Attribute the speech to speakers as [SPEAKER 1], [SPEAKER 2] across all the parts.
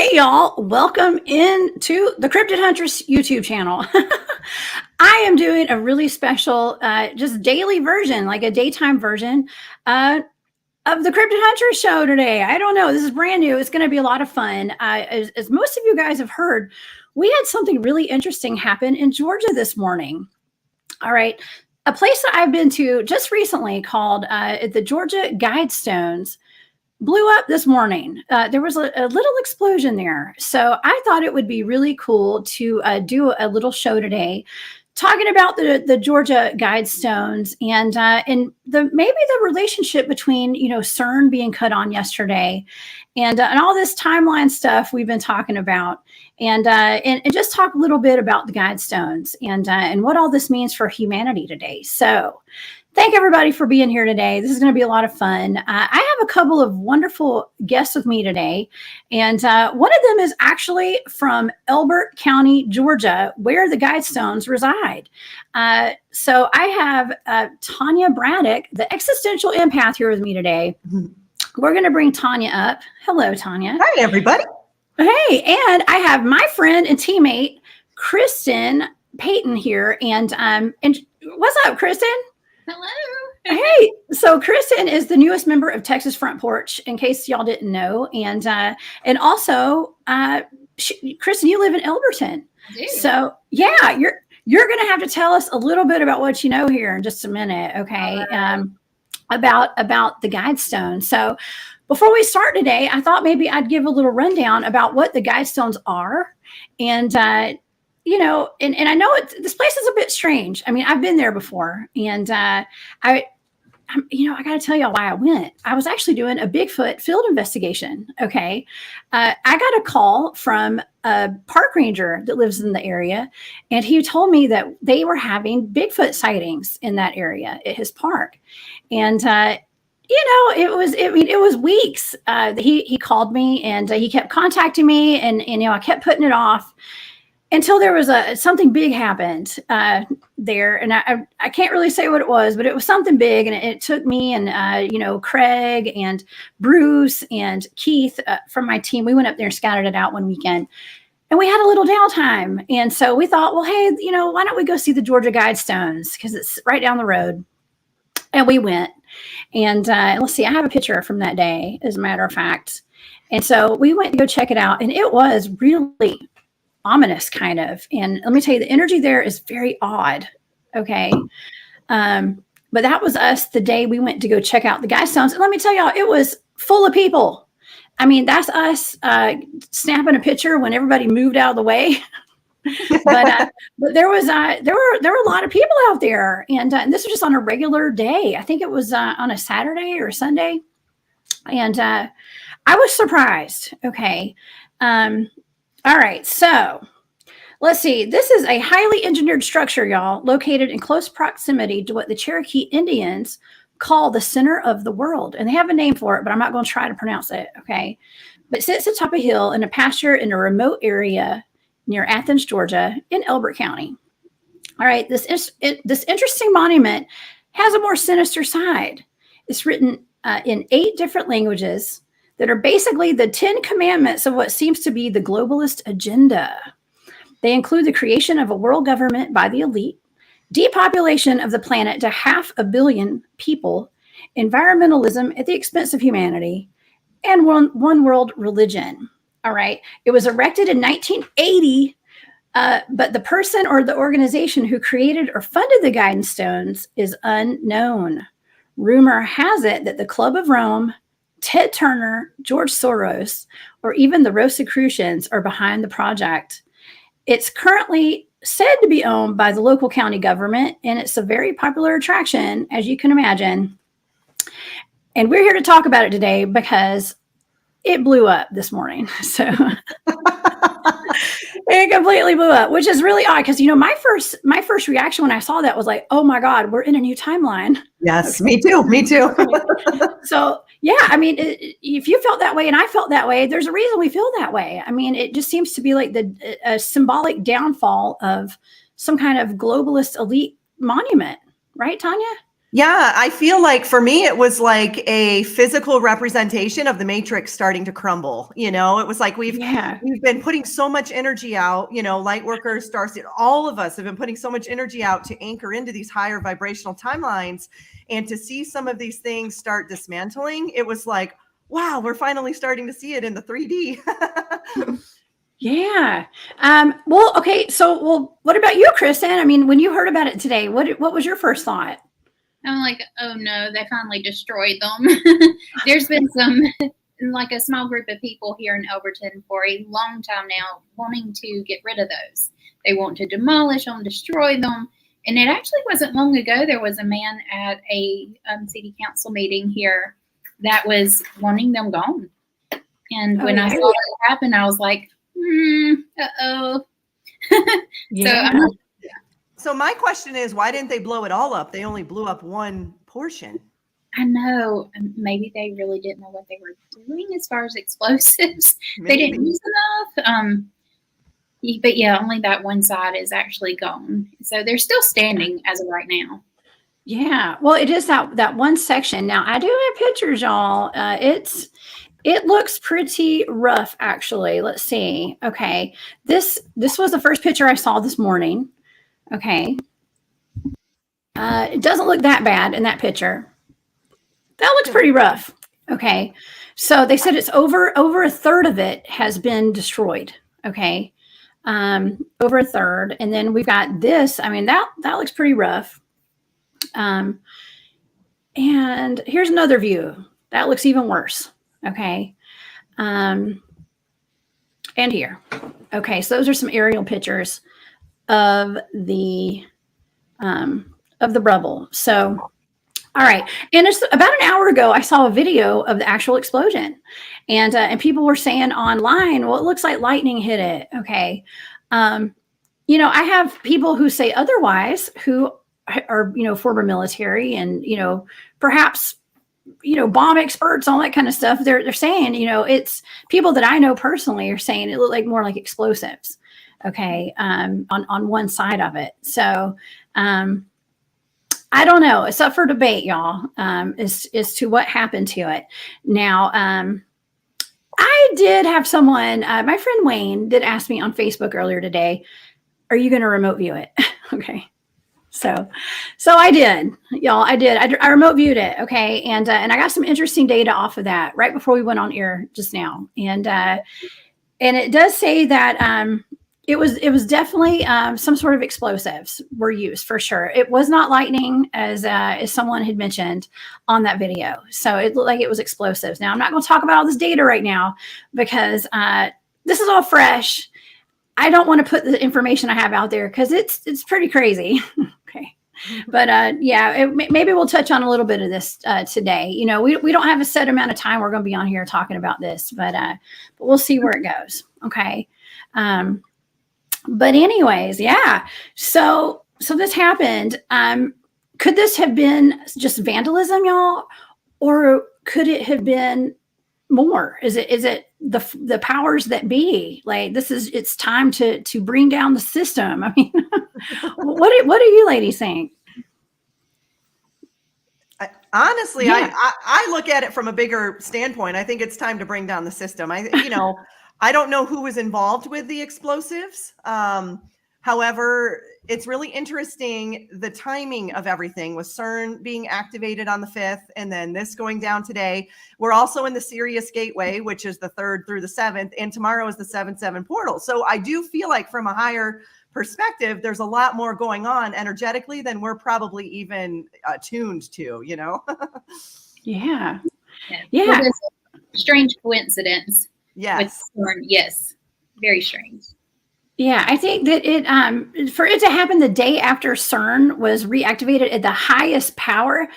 [SPEAKER 1] Hey y'all, welcome into the Cryptid Huntress YouTube channel. I am doing a really special, just daily version, like a daytime version of the Cryptid Huntress show today. I don't know, this is brand new. It's going to be a lot of fun. As most of you guys have heard, we had something really interesting happen in Georgia this morning. All right, a place that I've been to just recently called the Georgia Guidestones blew up this morning. There was a little explosion there. So I thought it would be really cool to do a little show today talking about the Georgia Guidestones and maybe the relationship between, CERN being cut on yesterday and all this timeline stuff we've been talking about and just talk a little bit about the Guidestones and what all this means for humanity today. So thank everybody for being here today. This is going to be a lot of fun. I have a couple of wonderful guests with me today. And one of them is actually from Elbert County, Georgia, where the Guidestones reside. So I have Tonia Braddock, the Existential Empath, here with me today. We're going to bring Tonia up. Hello, Tonia.
[SPEAKER 2] Hi, everybody.
[SPEAKER 1] Hey, and I have my friend and teammate, Kristen Payton here. And what's up, Kristen?
[SPEAKER 3] Hello.
[SPEAKER 1] Hey, so Kristen is the newest member of Texas Front Porch, in case y'all didn't know, and also, Kristen, you live in Elberton.
[SPEAKER 3] I do.
[SPEAKER 1] So yeah, you're going to have to tell us a little bit about what you know here in just a minute, okay? About the Guidestones. So before we start today, I thought maybe I'd give a little rundown about what the Guidestones are, and I know this place is a bit strange. I mean, I've been there before, and I got to tell y'all why I went. I was actually doing a Bigfoot field investigation. Okay. I got a call from a park ranger that lives in the area, and he told me that they were having Bigfoot sightings in that area at his park. And, it was weeks. He called me and he kept contacting me and I kept putting it off until there was something big happened there. And I can't really say what it was, but it was something big. And it took me and, Craig and Bruce and Keith from my team. We went up there and scouted it out one weekend. And we had a little downtime. And so we thought, well, hey, why don't we go see the Georgia Guidestones? Because it's right down the road. And we went. And let's see, I have a picture from that day, as a matter of fact. And so we went to go check it out. And it was really ominous, kind of. And let me tell you, the energy there is very odd. Okay. But that was us the day we went to go check out the Guidestones. And let me tell y'all, it was full of people. I mean, that's us snapping a picture when everybody moved out of the way. but there were a lot of people out there, and this was just on a regular day. I think it was on a Saturday or a Sunday, and I was surprised. Okay. All right, so let's see. This is a highly engineered structure, y'all, located in close proximity to what the Cherokee Indians call the center of the world. And they have a name for it, but I'm not going to try to pronounce it, okay? But it sits atop a hill in a pasture in a remote area near Athens, Georgia, in Elbert County. All right, this interesting monument has a more sinister side. It's written in 8 different languages that are basically the 10 commandments of what seems to be the globalist agenda. They include the creation of a world government by the elite, depopulation of the planet to 500 million people, environmentalism at the expense of humanity, and one world religion. All right. It was erected in 1980, but the person or the organization who created or funded the Guidestones is unknown. Rumor has it that the Club of Rome, Ted Turner, George Soros, or even the Rosicrucians are behind the project. It's currently said to be owned by the local county government, and it's a very popular attraction, as you can imagine. And we're here to talk about it today because it blew up this morning. So it completely blew up, which is really odd because, my first reaction when I saw that was like, oh my God, we're in a new timeline.
[SPEAKER 2] Yes, okay. Me too.
[SPEAKER 1] So yeah, I mean, if you felt that way and I felt that way, there's a reason we feel that way. I mean, it just seems to be like a symbolic downfall of some kind of globalist elite monument, right, Tonia?
[SPEAKER 2] Yeah, I feel like for me, it was like a physical representation of the matrix starting to crumble. You know, it was like we've been putting so much energy out, you know, light workers, starseed, all of us have been putting so much energy out to anchor into these higher vibrational timelines. And to see some of these things start dismantling, it was like, wow, we're finally starting to see it in the 3D.
[SPEAKER 1] Yeah. Well, okay. So, what about you, Kristen? I mean, when you heard about it today, what was your first thought?
[SPEAKER 3] I'm like, oh no, they finally destroyed them. There's been like a small group of people here in Elberton for a long time now wanting to get rid of those. They want to demolish them, destroy them. And it actually wasn't long ago, there was a man at a city council meeting here that was wanting them gone. And when I saw that happen, I was like, uh-oh.
[SPEAKER 1] Yeah.
[SPEAKER 2] So my question is, why didn't they blow it all up? They only blew up one portion.
[SPEAKER 3] I know. Maybe they really didn't know what they were doing as far as explosives. They didn't use enough. But yeah, only that one side is actually gone. So they're still standing as of right now.
[SPEAKER 1] Yeah. Well, it is that one section. Now, I do have pictures, y'all. It looks pretty rough, actually. Let's see. Okay. This was the first picture I saw this morning. Okay. It doesn't look that bad in that picture. That looks pretty rough. Okay. So they said it's over a third of it has been destroyed. Okay. Over a third. And then we've got this. I mean, that looks pretty rough. And here's another view. That looks even worse. Okay. And here. Okay. So those are some aerial pictures of the rubble. So, all right. And it's about an hour ago, I saw a video of the actual explosion, and people were saying online, well, it looks like lightning hit it. Okay. You know, I have people who say otherwise, who are, you know, former military and, you know, perhaps, you know, bomb experts, all that kind of stuff. They're saying, you know, it's people that I know personally are saying it looked like more like explosives. Okay. On one side of it. So, I don't know. It's up for debate, y'all, as to what happened to it. Now, I did have someone, my friend Wayne did ask me on Facebook earlier today, are you going to remote view it? Okay. So I did, y'all. I did. I remote viewed it. Okay. And I got some interesting data off of that right before we went on air just now. And it does say that, it was definitely some sort of explosives were used for sure. It was not lightning as someone had mentioned on that video. So it looked like it was explosives. Now I'm not going to talk about all this data right now because this is all fresh. I don't want to put the information I have out there because it's pretty crazy. Okay. But yeah, maybe we'll touch on a little bit of this today. You know, we don't have a set amount of time we're going to be on here talking about this, but we'll see where it goes. Okay. But anyways, yeah. So this happened. Could this have been just vandalism, y'all? Or could it have been more? Is it the powers that be? Like it's time to bring down the system. I mean, what do you ladies think?
[SPEAKER 2] Honestly, yeah. I look at it from a bigger standpoint. I think it's time to bring down the system. I don't know who was involved with the explosives. However, it's really interesting the timing of everything with CERN being activated on the 5th and then this going down today. We're also in the Sirius Gateway, which is the 3rd through the 7th, and tomorrow is the 7/7 portal. So I do feel like from a higher perspective, there's a lot more going on energetically than we're probably even tuned to, you know?
[SPEAKER 1] Yeah.
[SPEAKER 3] Well, strange coincidence.
[SPEAKER 2] Yes.
[SPEAKER 3] Yes. Very strange.
[SPEAKER 1] Yeah, I think that it for it to happen the day after CERN was reactivated at the highest power,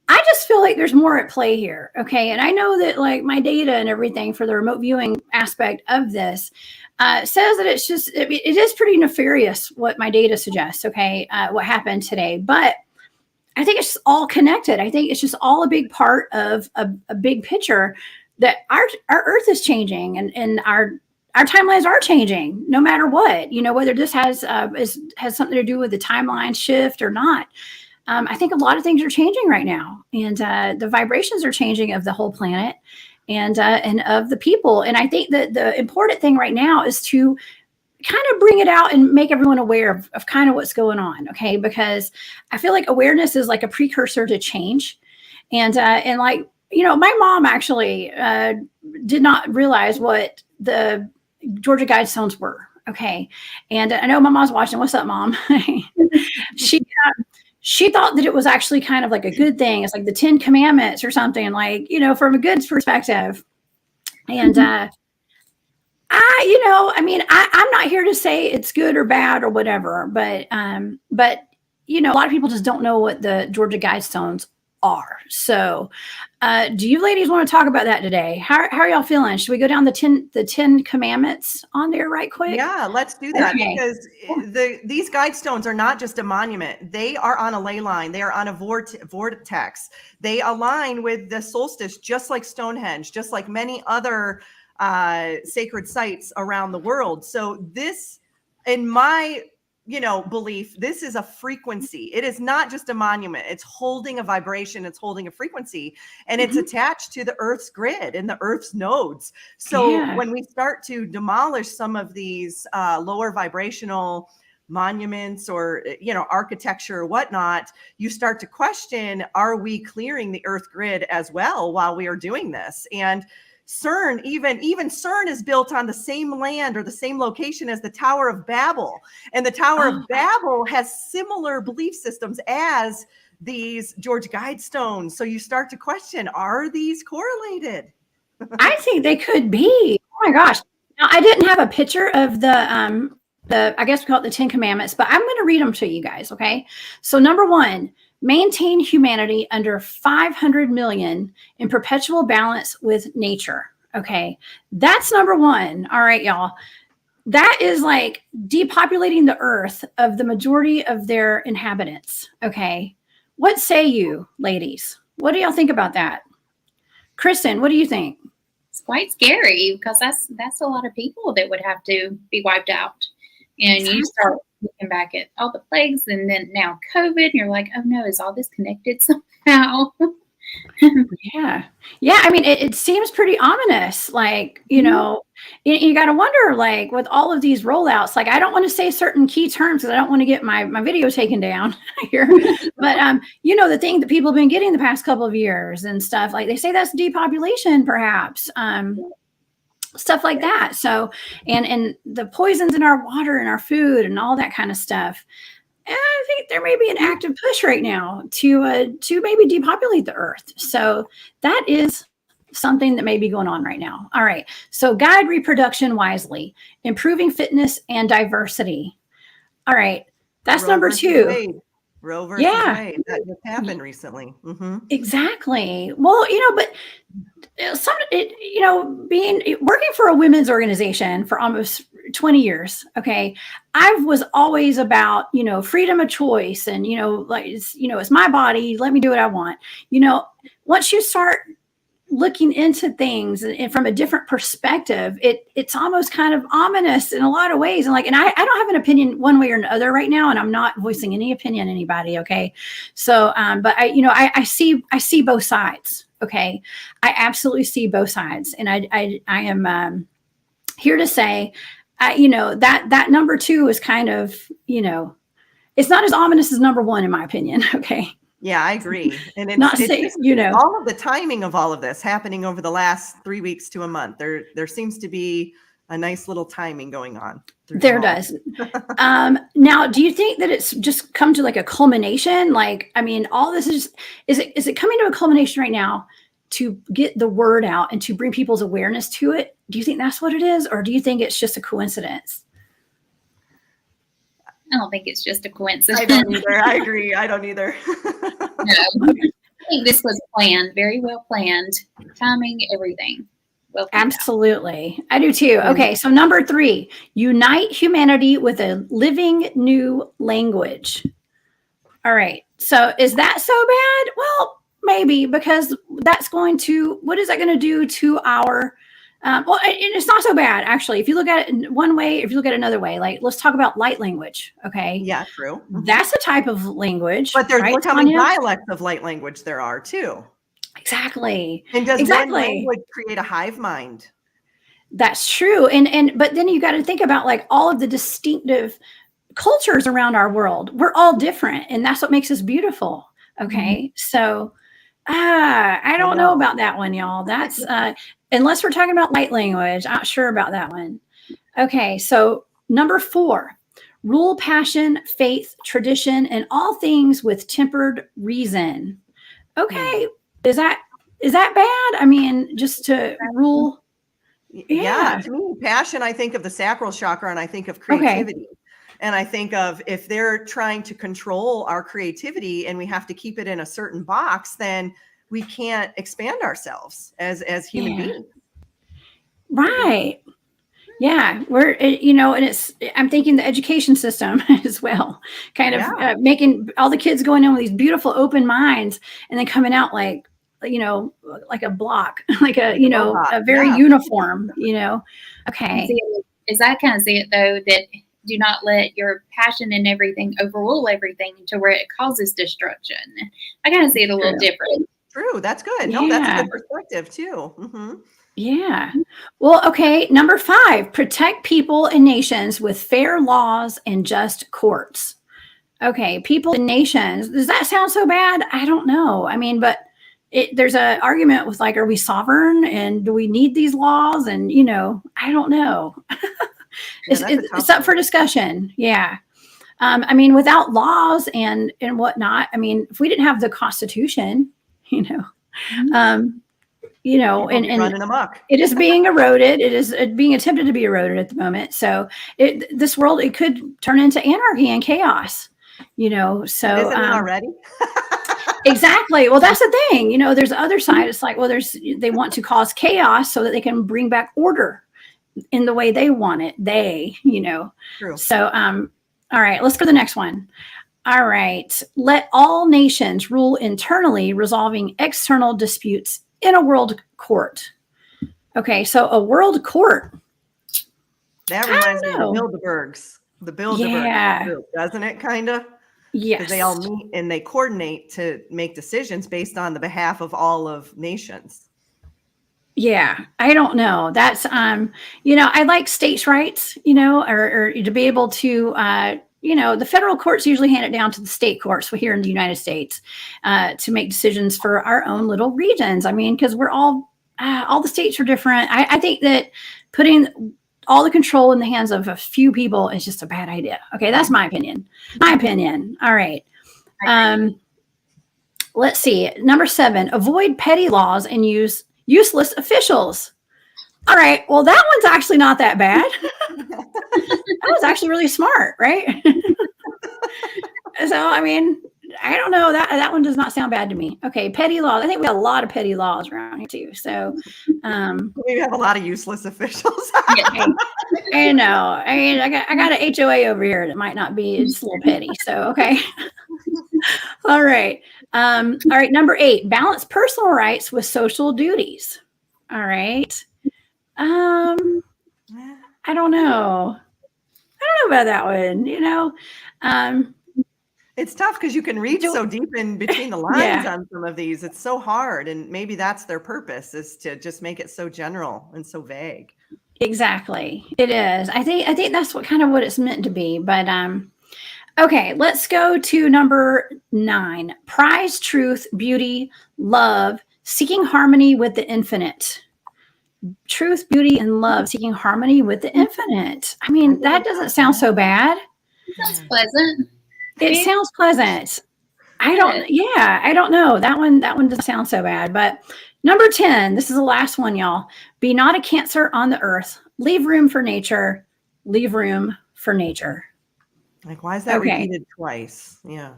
[SPEAKER 1] I just feel like there's more at play here. Okay. And I know that like my data and everything for the remote viewing aspect of this says that it's just, it is pretty nefarious what my data suggests. Okay. What happened today, but I think it's all connected. I think it's just all a big part of a big picture that our earth is changing and our timelines are changing no matter what, you know, whether this has something to do with the timeline shift or not. I think a lot of things are changing right now, and the vibrations are changing of the whole planet and of the people. And I think that the important thing right now is to kind of bring it out and make everyone aware of kind of what's going on. Okay. Because I feel like awareness is like a precursor to change. And like, my mom actually did not realize what the Georgia Guidestones were. Okay. And I know my mom's watching. What's up, Mom? She thought that it was actually kind of like a good thing. It's like the 10 Commandments or something, like, from a good perspective. And I'm not here to say it's good or bad or whatever, but a lot of people just don't know what the Georgia Guidestones are. So, do you ladies want to talk about that today? How are y'all feeling? Should we go down the 10 Commandments on there right quick?
[SPEAKER 2] Yeah, let's do that.
[SPEAKER 1] Okay.
[SPEAKER 2] Because these Guidestones are not just a monument. They are on a ley line. They are on a vortex. They align with the solstice, just like Stonehenge, just like many other sacred sites around the world. So this, in my belief, this is a frequency. It is not just a monument. It's holding a vibration. It's holding a frequency, and it's attached to the Earth's grid and the Earth's nodes. So when we start to demolish some of these lower vibrational monuments or architecture or whatnot, you start to question, are we clearing the Earth grid as well while we are doing this? And CERN, even CERN is built on the same land or the same location as the Tower of Babel. And the Tower of Babel has similar belief systems as these Georgia Guidestones. So you start to question, are these correlated?
[SPEAKER 1] I think they could be. Oh my gosh. Now, I didn't have a picture of the I guess we call it the 10 Commandments, but I'm going to read them to you guys. Okay. So number 1, maintain humanity under 500 million in perpetual balance with nature. Okay. That's number 1. All right, y'all. That is like depopulating the earth of the majority of their inhabitants. Okay. What say you, ladies? What do y'all think about that? Kristen, what do you think?
[SPEAKER 3] It's quite scary because that's a lot of people that would have to be wiped out. And you start looking back at all the plagues and then now COVID, and you're like, oh no, is all this connected somehow?
[SPEAKER 1] Yeah. I mean, it seems pretty ominous. Like, you got to wonder, like, with all of these rollouts, like, I don't want to say certain key terms because I don't want to get my video taken down here. But, the thing that people have been getting the past couple of years and stuff, like, they say that's depopulation, perhaps. Stuff like that. So, and the poisons in our water and our food and all that kind of stuff. And I think there may be an active push right now to maybe depopulate the earth. So that is something that may be going on right now. All right. So guide reproduction wisely, improving fitness and diversity. All right. That's
[SPEAKER 2] Roe
[SPEAKER 1] number
[SPEAKER 2] versus
[SPEAKER 1] 2.
[SPEAKER 2] Wade. Roe versus Wade. That just happened recently.
[SPEAKER 1] Exactly. Well, but working for a women's organization for almost 20 years. Okay. I was always about, freedom of choice and, it's my body. Let me do what I want. Once you start looking into things and from a different perspective, it's almost kind of ominous in a lot of ways. And I don't have an opinion one way or another right now, and I'm not voicing any opinion, anybody. Okay. So, but I see both sides. Okay. I absolutely see both sides. And I am, here to say, that number 2 is kind of, it's not as ominous as number 1, in my opinion. Okay.
[SPEAKER 2] Yeah, I agree. And it's
[SPEAKER 1] not safe,
[SPEAKER 2] all of the timing of all of this happening over the last 3 weeks to a month. There seems to be a nice little timing going on.
[SPEAKER 1] There does. Now, do you think that it's just come to like a culmination? Like, I mean, all this is it coming to a culmination right now to get the word out and to bring people's awareness to it? Do you think that's what it is? Or do you think it's just a coincidence?
[SPEAKER 3] I don't think it's just a coincidence.
[SPEAKER 2] I don't either. I agree. I don't either.
[SPEAKER 3] No, I think this was planned, very well planned. Timing, everything. Well,
[SPEAKER 1] absolutely. I do too. Okay. So number 3, unite humanity with a living new language. All right. So is that so bad? Well, maybe, because that's what is that going to do to our Well, it's not so bad, actually. If you look at it in one way, if you look at it another way, like let's talk about light language. Okay.
[SPEAKER 2] Yeah, true.
[SPEAKER 1] That's a type of language.
[SPEAKER 2] But there's
[SPEAKER 1] right,
[SPEAKER 2] look how many
[SPEAKER 1] Tonia?
[SPEAKER 2] dialects of light language there are too.
[SPEAKER 1] Exactly.
[SPEAKER 2] And does one
[SPEAKER 1] Exactly.
[SPEAKER 2] language create a hive mind?
[SPEAKER 1] That's true. And but then you got to think about like all of the distinctive cultures around our world. We're all different, and that's what makes us beautiful. Okay. So I don't know about that one, y'all. That's unless we're talking about light language, I'm not sure about that one. Okay, so number 4, rule passion, faith, tradition, and all things with tempered reason. Okay, is that bad? I mean, just to rule.
[SPEAKER 2] Yeah, to me, passion, I think of the sacral chakra, and I think of creativity. Okay. And I think of if they're trying to control our creativity and we have to keep it in a certain box, then we can't expand ourselves as human beings.
[SPEAKER 1] Right. Yeah. We're, and I'm thinking the education system as well, kind of making all the kids going in with these beautiful open minds and then coming out like a block, like a very uniform, Okay.
[SPEAKER 3] Is that kind of see it though, that do not let your passion and everything overrule everything to where it causes destruction. I kind of see it a little different.
[SPEAKER 2] True. That's good. No, that's a good perspective too. Mm-hmm.
[SPEAKER 1] Yeah. Well, okay. Number 5, protect people and nations with fair laws and just courts. Okay. People and nations. Does that sound so bad? I don't know. I mean, but there's an argument with like, are we sovereign and do we need these laws? And, I don't know. It's up for discussion. Yeah. I mean, without laws and whatnot, I mean, if we didn't have the Constitution, and
[SPEAKER 2] running amok.
[SPEAKER 1] It is being eroded. It is being attempted to be eroded at the moment. So this world, it could turn into anarchy and chaos, so.
[SPEAKER 2] Isn't it already?
[SPEAKER 1] Exactly. Well, that's the thing, there's the other side. It's like, well, they want to cause chaos so that they can bring back order in the way they want it.
[SPEAKER 2] True.
[SPEAKER 1] So, all right, let's go to the next one. All right. Let all nations rule internally, resolving external disputes in a world court. Okay. So a world court.
[SPEAKER 2] That reminds me of the Bilderbergs. The Bilderbergs group, doesn't it? Kind of.
[SPEAKER 1] Yes.
[SPEAKER 2] Because they all meet and they coordinate to make decisions based on the behalf of all of nations.
[SPEAKER 1] Yeah, I don't know. That's, I like states' rights, or to be able to, the federal courts usually hand it down to the state courts here in the United States to make decisions for our own little regions. I mean, because we're all the states are different. I think that putting all the control in the hands of a few people is just a bad idea. Okay, that's my opinion. All right. Let's see. Number 7, avoid petty laws and use useless officials. All right. Well, that one's actually not that bad. That was actually really smart, right? So, I mean, I don't know. That one does not sound bad to me. Okay. Petty laws. I think we have a lot of petty laws around here too. So
[SPEAKER 2] we have a lot of useless officials.
[SPEAKER 1] I know. I mean, I got an HOA over here that might not be, it's a little petty. So, okay. All right. All right. Number 8, balance personal rights with social duties. All right. I don't know. About that one,
[SPEAKER 2] it's tough because you can reach so deep in between the lines on some of these. It's so hard. And maybe that's their purpose, is to just make it so general and so vague.
[SPEAKER 1] Exactly. It is. I think that's what it's meant to be. But, okay, let's go to number 9. Prize truth, beauty, love, seeking harmony with the infinite. Truth, beauty, and love, seeking harmony with the infinite. I mean, that doesn't sound so bad.
[SPEAKER 3] Sounds pleasant.
[SPEAKER 1] It sounds pleasant. I don't know. That one doesn't sound so bad. But number 10, this is the last one, y'all. Be not a cancer on the earth. Leave room for nature. Leave room for nature.
[SPEAKER 2] Like, why is that repeated twice? Yeah.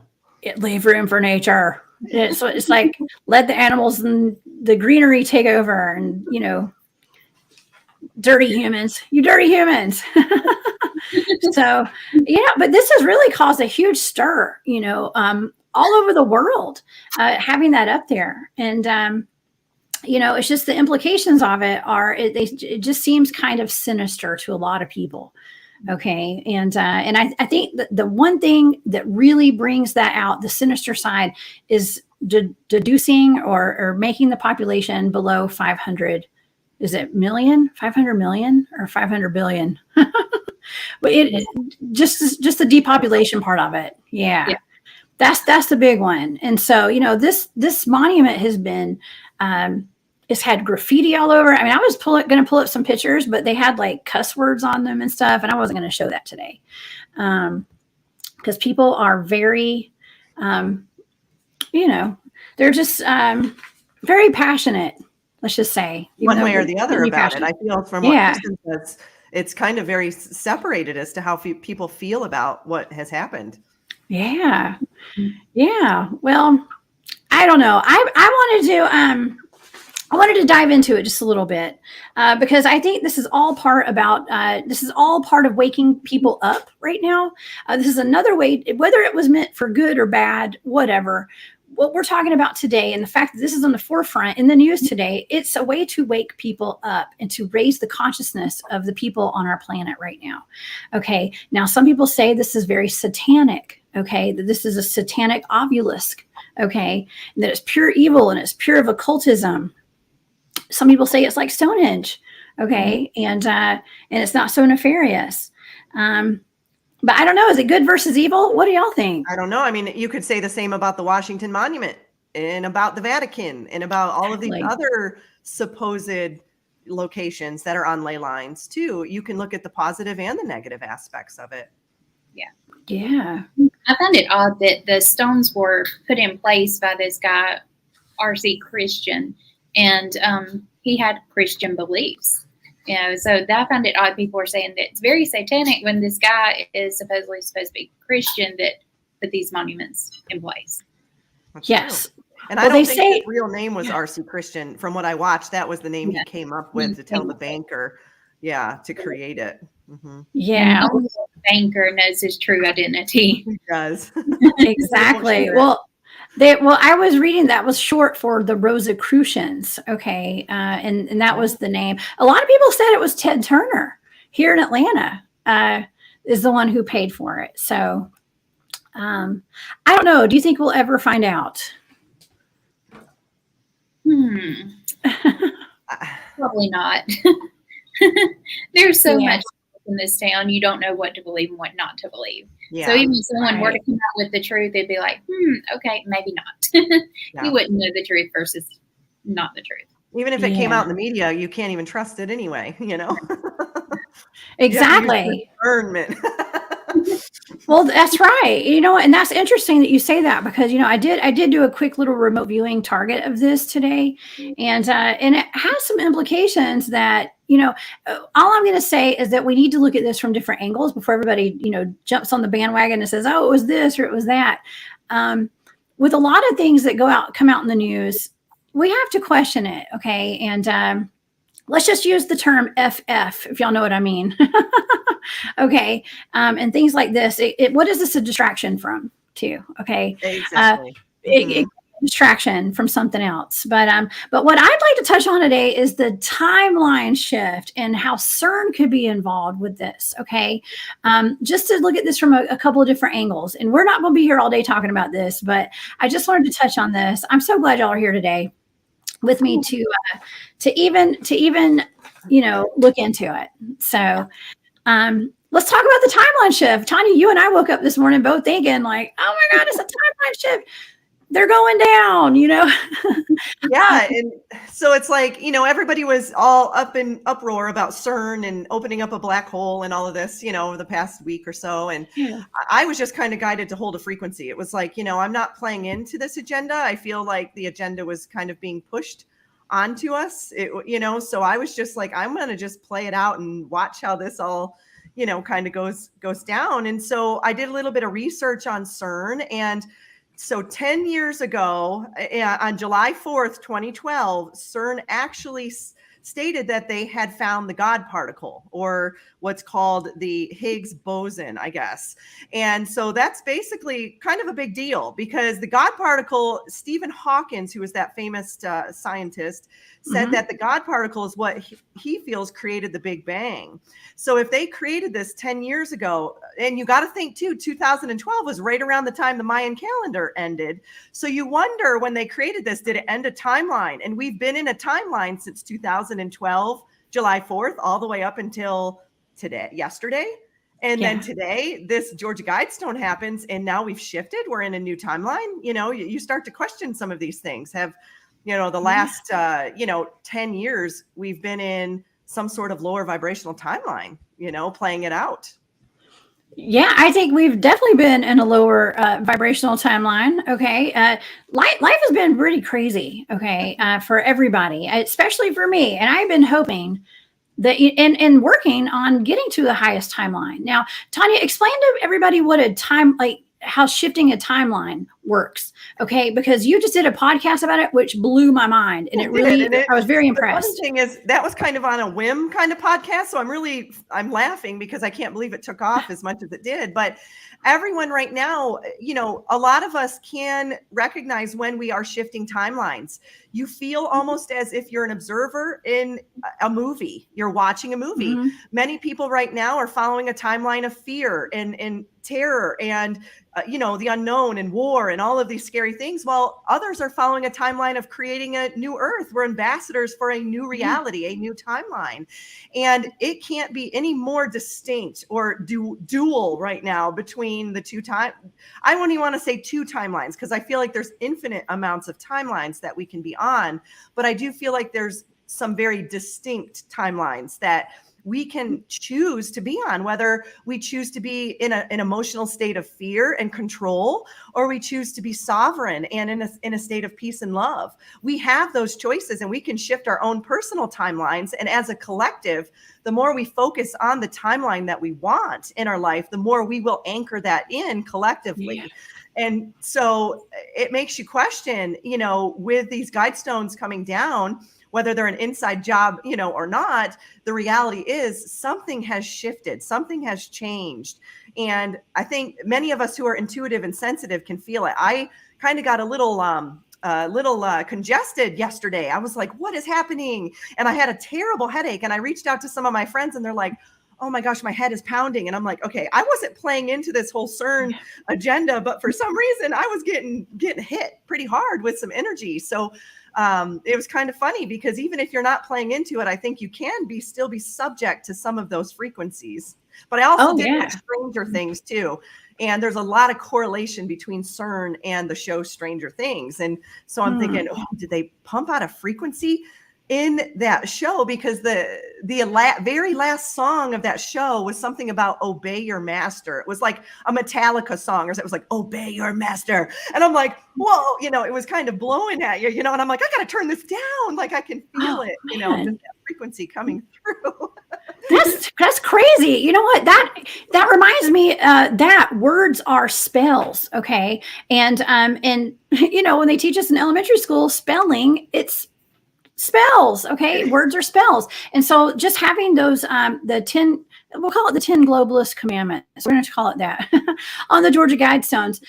[SPEAKER 1] Leave room for nature. It's like, let the animals and the greenery take over, and, dirty humans. You dirty humans. So, but this has really caused a huge stir, all over the world, having that up there. And it's just the implications of it it just seems kind of sinister to a lot of people. Okay. And I think that the one thing that really brings that out, the sinister side, is deducing or making the population below 500. Is it million, 500 million or 500 billion? But just the depopulation part of it. Yeah. That's the big one. And so, this monument has been, it's had graffiti all over. I mean, I was going to pull up some pictures, but they had like cuss words on them and stuff. And I wasn't going to show that today. Because people are very, they're just very passionate, let's just say.
[SPEAKER 2] One way or the other about it. I feel from what Kristen says, it's kind of very separated as to how people feel about what has happened.
[SPEAKER 1] Yeah. Yeah. Well, I don't know. I wanted to dive into it just a little bit because I think this is all part of waking people up right now. This is another way, whether it was meant for good or bad, whatever. What we're talking about today and the fact that this is on the forefront in the news today, it's a way to wake people up and to raise the consciousness of the people on our planet right now. Okay. Now, some people say this is very satanic. Okay. That this is a satanic obelisk. Okay. And that it's pure evil and it's pure of occultism. Some people say it's like Stonehenge. Okay. And it's not so nefarious. But I don't know. Is it good versus evil? What do y'all think?
[SPEAKER 2] I don't know. I mean, you could say the same about the Washington Monument and about the Vatican and about all of these other supposed locations that are on ley lines too. You can look at the positive and the negative aspects of it.
[SPEAKER 3] Yeah.
[SPEAKER 1] Yeah.
[SPEAKER 3] I find it odd that the stones were put in place by this guy, R.C. Christian, and he had Christian beliefs. So I find it odd. People are saying that it's very satanic when this guy is supposed to be Christian that put these monuments in place.
[SPEAKER 2] That's
[SPEAKER 1] yes.
[SPEAKER 2] True. And I don't think his real name was R.C. Christian. From what I watched, that was the name he came up with to tell the banker, to create it. Mm-hmm.
[SPEAKER 1] Yeah.
[SPEAKER 3] And only the banker knows his true identity.
[SPEAKER 2] He does.
[SPEAKER 1] Exactly. Well, I was reading that was short for the Rosicrucians. Okay. And that was the name. A lot of people said it was Ted Turner here in Atlanta is the one who paid for it. So I don't know. Do you think we'll ever find out?
[SPEAKER 3] Probably not. There's so much in this town. You don't know what to believe and what not to believe. Yeah, so even if someone were to come out with the truth, they'd be like, okay, maybe not. You wouldn't know the truth versus not the truth.
[SPEAKER 2] Even if it came out in the media, you can't even trust it anyway,
[SPEAKER 1] Exactly.
[SPEAKER 2] Discernment.
[SPEAKER 1] Well, that's right. And that's interesting that you say that because, I did do a quick little remote viewing target of this today. And it has some implications that, all I'm going to say is that we need to look at this from different angles before everybody, jumps on the bandwagon and says, oh, it was this or it was that. With a lot of things that come out in the news, we have to question it. Okay. And, let's just use the term FF, if y'all know what I mean. Okay. And things like this. What is this a distraction from, too? Okay.
[SPEAKER 2] Exactly.
[SPEAKER 1] Distraction from something else. But what I'd like to touch on today is the timeline shift and how CERN could be involved with this. Okay. Just to look at this from a couple of different angles. And we're not going to be here all day talking about this, but I just wanted to touch on this. I'm so glad y'all are here today with me to even look into it. So let's talk about the timeline shift. Tonia, you and I woke up this morning both thinking like, oh my God, it's a timeline shift. They're going down,
[SPEAKER 2] Yeah. And so it's like, everybody was all up in uproar about CERN and opening up a black hole and all of this, over the past week or so. And I was just kind of guided to hold a frequency. It was like, I'm not playing into this agenda. I feel like the agenda was kind of being pushed onto us, so I was just like, I'm going to just play it out and watch how this all, kind of goes down. And so I did a little bit of research on CERN. And so 10 years ago, on July 4th, 2012, CERN actually stated that they had found the God particle, or what's called the Higgs boson, I guess. And so that's basically kind of a big deal, because the God particle, Stephen Hawking, who was that famous scientist, said that the God particle is what he feels created the Big Bang. So if they created this 10 years ago, and you got to think too, 2012 was right around the time the Mayan calendar ended. So you wonder, when they created this, did it end a timeline? And we've been in a timeline since 2012, July 4th, all the way up until yesterday. And then today, this Georgia Guidestone happens, and now we've shifted. We're in a new timeline. You start to question some of these things. The last, 10 years, we've been in some sort of lower vibrational timeline, playing it out.
[SPEAKER 1] Yeah, I think we've definitely been in a lower vibrational timeline. Okay. Life has been pretty crazy. Okay. For everybody, especially for me. And I've been hoping that and working on getting to the highest timeline. Now, Tonia, explain to everybody what how shifting a timeline works. Okay. Because you just did a podcast about it, which blew my mind. And I was very impressed.
[SPEAKER 2] The funny thing is, that was kind of on a whim kind of podcast. So I'm laughing because I can't believe it took off as much as it did. But everyone right now, a lot of us can recognize when we are shifting timelines. You feel almost as if you're an observer in a movie. You're watching a movie. Mm-hmm. Many people right now are following a timeline of fear and terror and the unknown and war and all of these scary things, while others are following a timeline of creating a new earth. We're ambassadors for a new reality, a new timeline. And it can't be any more distinct or dual right now between the two I wouldn't even want to say two timelines, because I feel like there's infinite amounts of timelines that we can be on. But I do feel like there's some very distinct timelines that we can choose to be on, whether we choose to be in an emotional state of fear and control, or we choose to be sovereign and in a state of peace and love. We have those choices, and we can shift our own personal timelines. And as a collective, the more we focus on the timeline that we want in our life, the more we will anchor that in collectively. Yeah. And so it makes you question, with these Guidestones coming down, whether they're an inside job, or not, the reality is something has shifted, something has changed. And I think many of us who are intuitive and sensitive can feel it. I kind of got a little congested yesterday. I was like, what is happening? And I had a terrible headache, and I reached out to some of my friends, and they're like, oh my gosh, my head is pounding. And I'm like, okay, I wasn't playing into this whole CERN agenda, but for some reason I was getting hit pretty hard with some energy. So it was kind of funny, because even if you're not playing into it, I think you can still be subject to some of those frequencies. But I also did watch Stranger Things too. And there's a lot of correlation between CERN and the show Stranger Things. And so I'm thinking, did they pump out a frequency in that show? Because the very last song of that show was something about obey your master. It was like a Metallica song, or it was like, obey your master. And I'm like, whoa, it was kind of blowing at you, and I'm like, I got to turn this down. Like, I can feel it, just that frequency coming through.
[SPEAKER 1] That's crazy. You know what? That reminds me that words are spells. Okay. And when they teach us in elementary school spelling, it's spells. Okay. Words are spells. And so just having those, we'll call it the 10 globalist commandments. We're going to call it that on the Georgia Guidestones.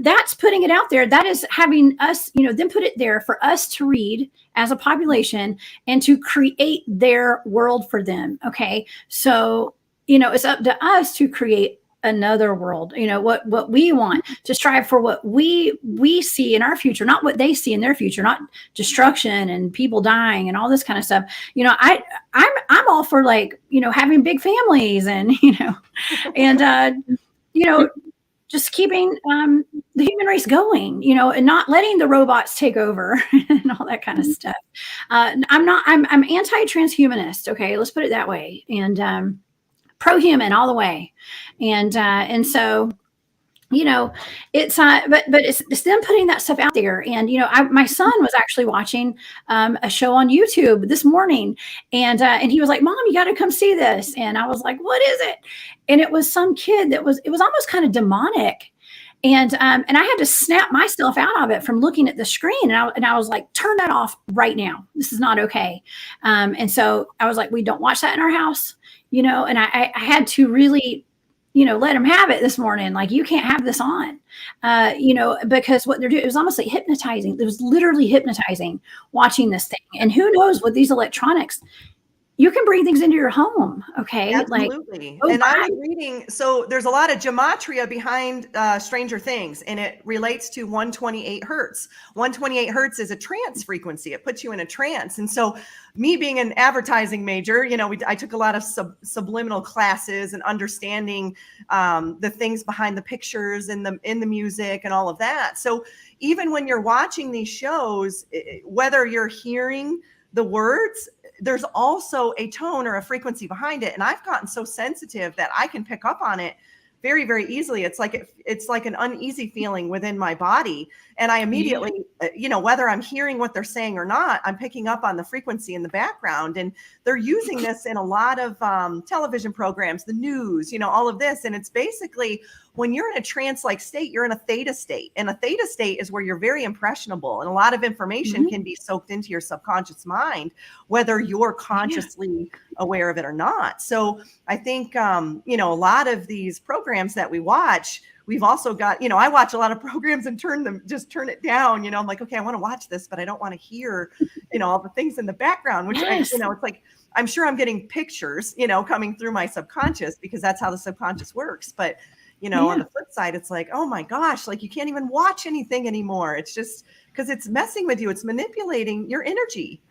[SPEAKER 1] That's putting it out there. That is having us, then put it there for us to read as a population and to create their world for them. Okay. So, it's up to us to create another world, what we want, to strive for what we see in our future, not what they see in their future, not destruction and people dying and all this kind of stuff. I'm all for having big families and, and, just keeping the human race going, and not letting the robots take over and all that kind of stuff. I'm anti-transhumanist. Okay. Let's put it that way. And, pro-human all the way. And so, it's, but it's them putting that stuff out there. And, my son was actually watching a show on YouTube this morning, and he was like, Mom, you got to come see this. And I was like, what is it? And it was some kid it was almost kind of demonic. And I had to snap myself out of it from looking at the screen. And I was like, turn that off right now. This is not okay. And so I was like, we don't watch that in our house, and I had to really, let them have it this morning. Like, you can't have this on, because what they're doing, it was almost like hypnotizing. It was literally hypnotizing watching this thing. And who knows, with these electronics, you can bring things into your home. Okay.
[SPEAKER 2] Absolutely.
[SPEAKER 1] Like,
[SPEAKER 2] and I was reading, so there's a lot of gematria behind Stranger Things, and it relates to 128 hertz. 128 hertz is a trance frequency. It puts you in a trance. And so me being an advertising major, I took a lot of subliminal classes and understanding the things behind the pictures and in the music and all of that. So even when you're watching these shows, whether you're hearing the words, there's also a tone or a frequency behind it. And I've gotten so sensitive that I can pick up on it very, very easily. It's like an uneasy feeling within my body. And I immediately, whether I'm hearing what they're saying or not, I'm picking up on the frequency in the background. And they're using this in a lot of television programs, the news, all of this. And it's basically, when you're in a trance-like state, you're in a theta state. And a theta state is where you're very impressionable. And a lot of information can be soaked into your subconscious mind, whether you're consciously aware of it or not. So I think, a lot of these programs that we watch, we've also got, I watch a lot of programs and turn it down. I'm like, okay, I want to watch this, but I don't want to hear, all the things in the background, which, it's like, I'm sure I'm getting pictures, coming through my subconscious, because that's how the subconscious works. But on the flip side, it's like, oh my gosh, like, you can't even watch anything anymore. It's just because it's messing with you. It's manipulating your energy.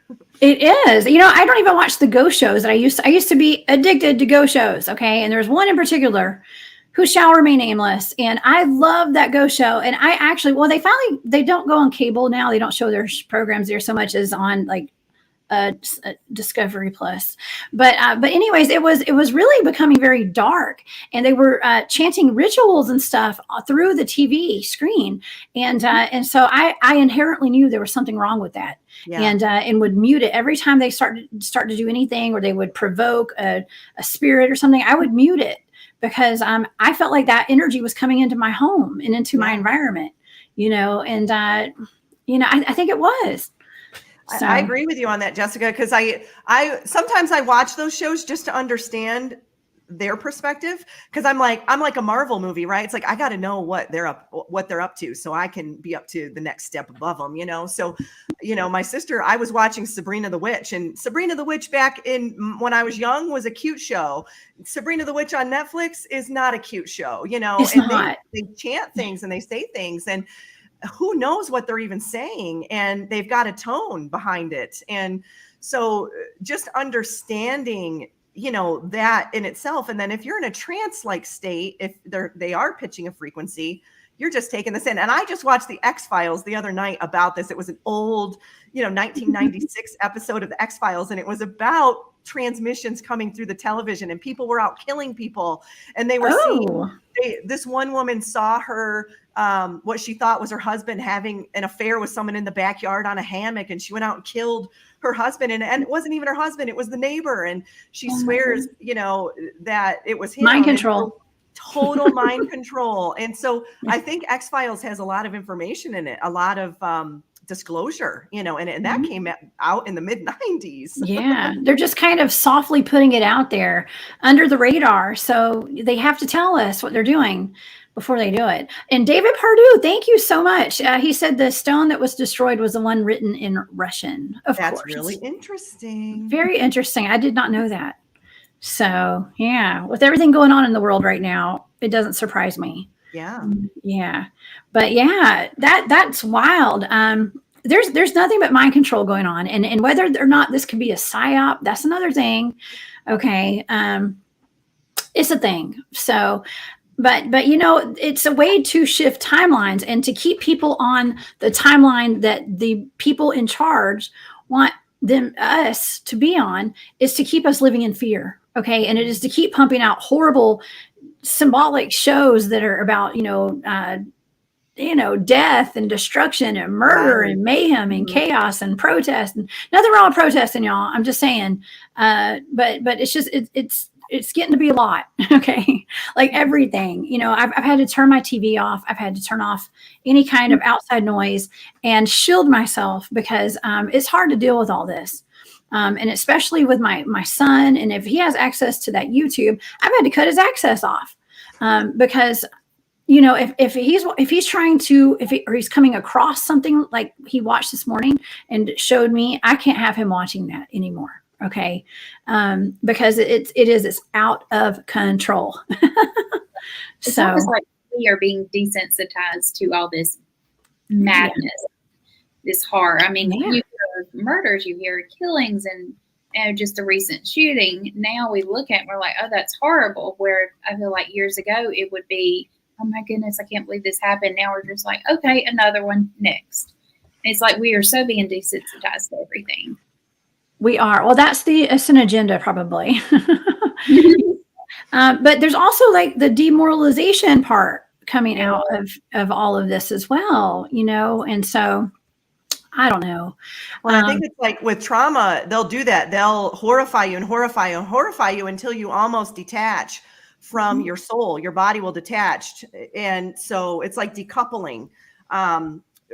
[SPEAKER 1] It is. I don't even watch the ghost shows that I used to be addicted to ghost shows. Okay. And there's one in particular who shall remain nameless. And I love that ghost show. And I actually, they don't go on cable now. They don't show their programs there so much as on like Discovery Plus. But anyways, it was really becoming very dark, and they were chanting rituals and stuff through the TV screen. And so I inherently knew there was something wrong with that. Yeah. And would mute it every time they start to do anything, or they would provoke a spirit or something. I would mute it, because I felt like that energy was coming into my home and into my environment, and I think it was. So.
[SPEAKER 2] I agree with you on that, Jessica, because I sometimes I watch those shows just to understand their perspective, because I'm like a Marvel movie, right? It's like, I got to know what they're up to, so I can be up to the next step above them, So, my sister, I was watching Sabrina the Witch, and Sabrina the Witch back when I was young was a cute show. Sabrina the Witch on Netflix is not a cute show,
[SPEAKER 1] It's
[SPEAKER 2] and
[SPEAKER 1] not.
[SPEAKER 2] They chant things and they say things, and who knows what they're even saying, and they've got a tone behind it. And so just understanding, that in itself. And then if you're in a trance-like state, if they are pitching a frequency, you're just taking this in. And I just watched the X-Files the other night about this. It was an old, 1996 episode of the X-Files, and it was about transmissions coming through the television, and people were out killing people, and they were seeing, this one woman saw her, what she thought was her husband having an affair with someone in the backyard on a hammock, and she went out and killed her husband, and it wasn't even her husband, it was the neighbor, and she swears, that it was him.
[SPEAKER 1] Mind control.
[SPEAKER 2] Total mind control. And so I think X-Files has a lot of information in it, a lot of disclosure, and that came out in the mid-90s.
[SPEAKER 1] Yeah, they're just kind of softly putting it out there under the radar. So they have to tell us what they're doing before they do it. And David Pardue, thank you so much. He said the stone that was destroyed was the one written in Russian.
[SPEAKER 2] That's really interesting.
[SPEAKER 1] Very interesting. I did not know that. So yeah, with everything going on in the world right now, it doesn't surprise me.
[SPEAKER 2] Yeah.
[SPEAKER 1] Yeah. But yeah, that's wild. There's nothing but mind control going on. And whether or not this could be a psyop, that's another thing. Okay. It's a thing. So, but it's a way to shift timelines and to keep people on the timeline that the people in charge want us to be on, is to keep us living in fear. Okay. And it is to keep pumping out horrible symbolic shows that are about, death and destruction and murder and mayhem and chaos and protest, and nothing wrong with protesting, y'all. I'm just saying, but it's just, it's it's getting to be a lot. Okay. Like everything, you know, I've had to turn my TV off. I've had to turn off any kind of outside noise and shield myself because it's hard to deal with all this. And especially with my son, and if he has access to that YouTube, I've had to cut his access off because, you know, if he's trying to, or he's coming across something like he watched this morning and showed me, I can't have him watching that anymore. Okay. Because it's out of control.
[SPEAKER 3] It's
[SPEAKER 1] So
[SPEAKER 3] almost like we are being desensitized to all this madness, this horror. I mean, you hear murders, you hear killings, and just a recent shooting. Now we look at it and we're like, oh, that's horrible. Where I feel like years ago it would be, oh my goodness, I can't believe this happened. Now we're just like, okay, another one next. And it's like we are so being desensitized to everything.
[SPEAKER 1] we are. Well, it's an agenda probably. But there's also like the demoralization part coming out of all of this as well, you know? And so I don't know.
[SPEAKER 2] Well, I think it's like with trauma, they'll do that. They'll horrify you and horrify you and horrify you until you almost detach from your soul. Your body will detach. And so it's like decoupling,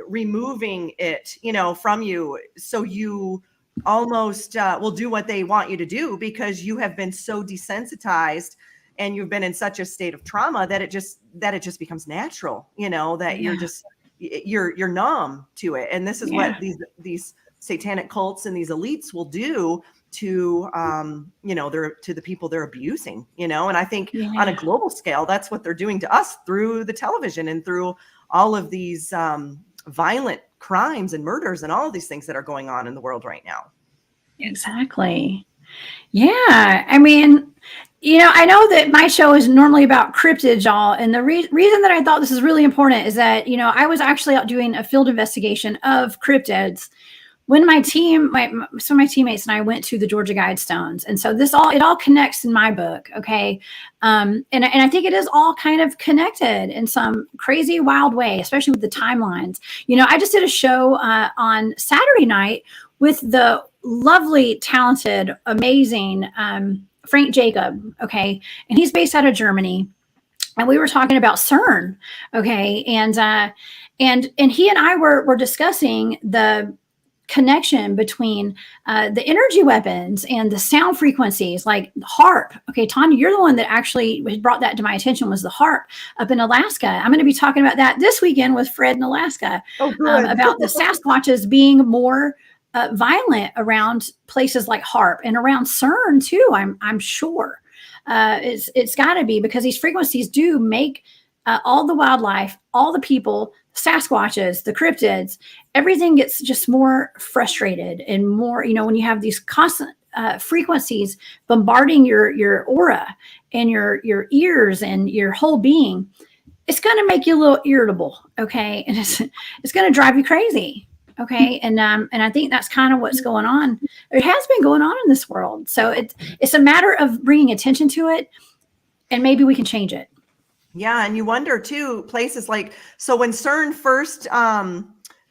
[SPEAKER 2] removing it, you know, from you. So you almost will do what they want you to do because you have been so desensitized and you've been in such a state of trauma that it just becomes natural, you know, that you're numb to it. And this is what these satanic cults and these elites will do to, you know, to the people they're abusing, you know, and I think on a global scale, that's what they're doing to us through the television and through all of these violent crimes and murders and all of these things that are going on in the world right now.
[SPEAKER 1] Exactly. Yeah. I mean, you know, I know that my show is normally about cryptids, y'all. And the reason that I thought this is really important is that, you know, I was actually out doing a field investigation of cryptids when my some of my teammates and I went to the Georgia Guidestones. And so it all connects in my book. Okay. And I think it is all kind of connected in some crazy, wild way, especially with the timelines. You know, I just did a show on Saturday night with the lovely, talented, amazing Frank Jacob. Okay. And he's based out of Germany. And we were talking about CERN. Okay. And he and I were discussing the connection between the energy weapons and the sound frequencies, like HARP. Okay, Tonia, you're the one that actually brought that to my attention, was the HARP up in Alaska. I'm going to be talking about that this weekend with Fred in Alaska, about the Sasquatches being more violent around places like HARP and around CERN too. I'm sure it's got to be, because these frequencies do make all the wildlife, all the people, Sasquatches, the cryptids, everything gets just more frustrated and more, you know, when you have these constant frequencies bombarding your aura and your ears and your whole being, it's going to make you a little irritable. Okay. And it's going to drive you crazy. Okay. And I think that's kind of what's going on. It has been going on in this world. So it's a matter of bringing attention to it, and maybe we can change it.
[SPEAKER 2] Yeah. And you wonder too, places like, so when CERN first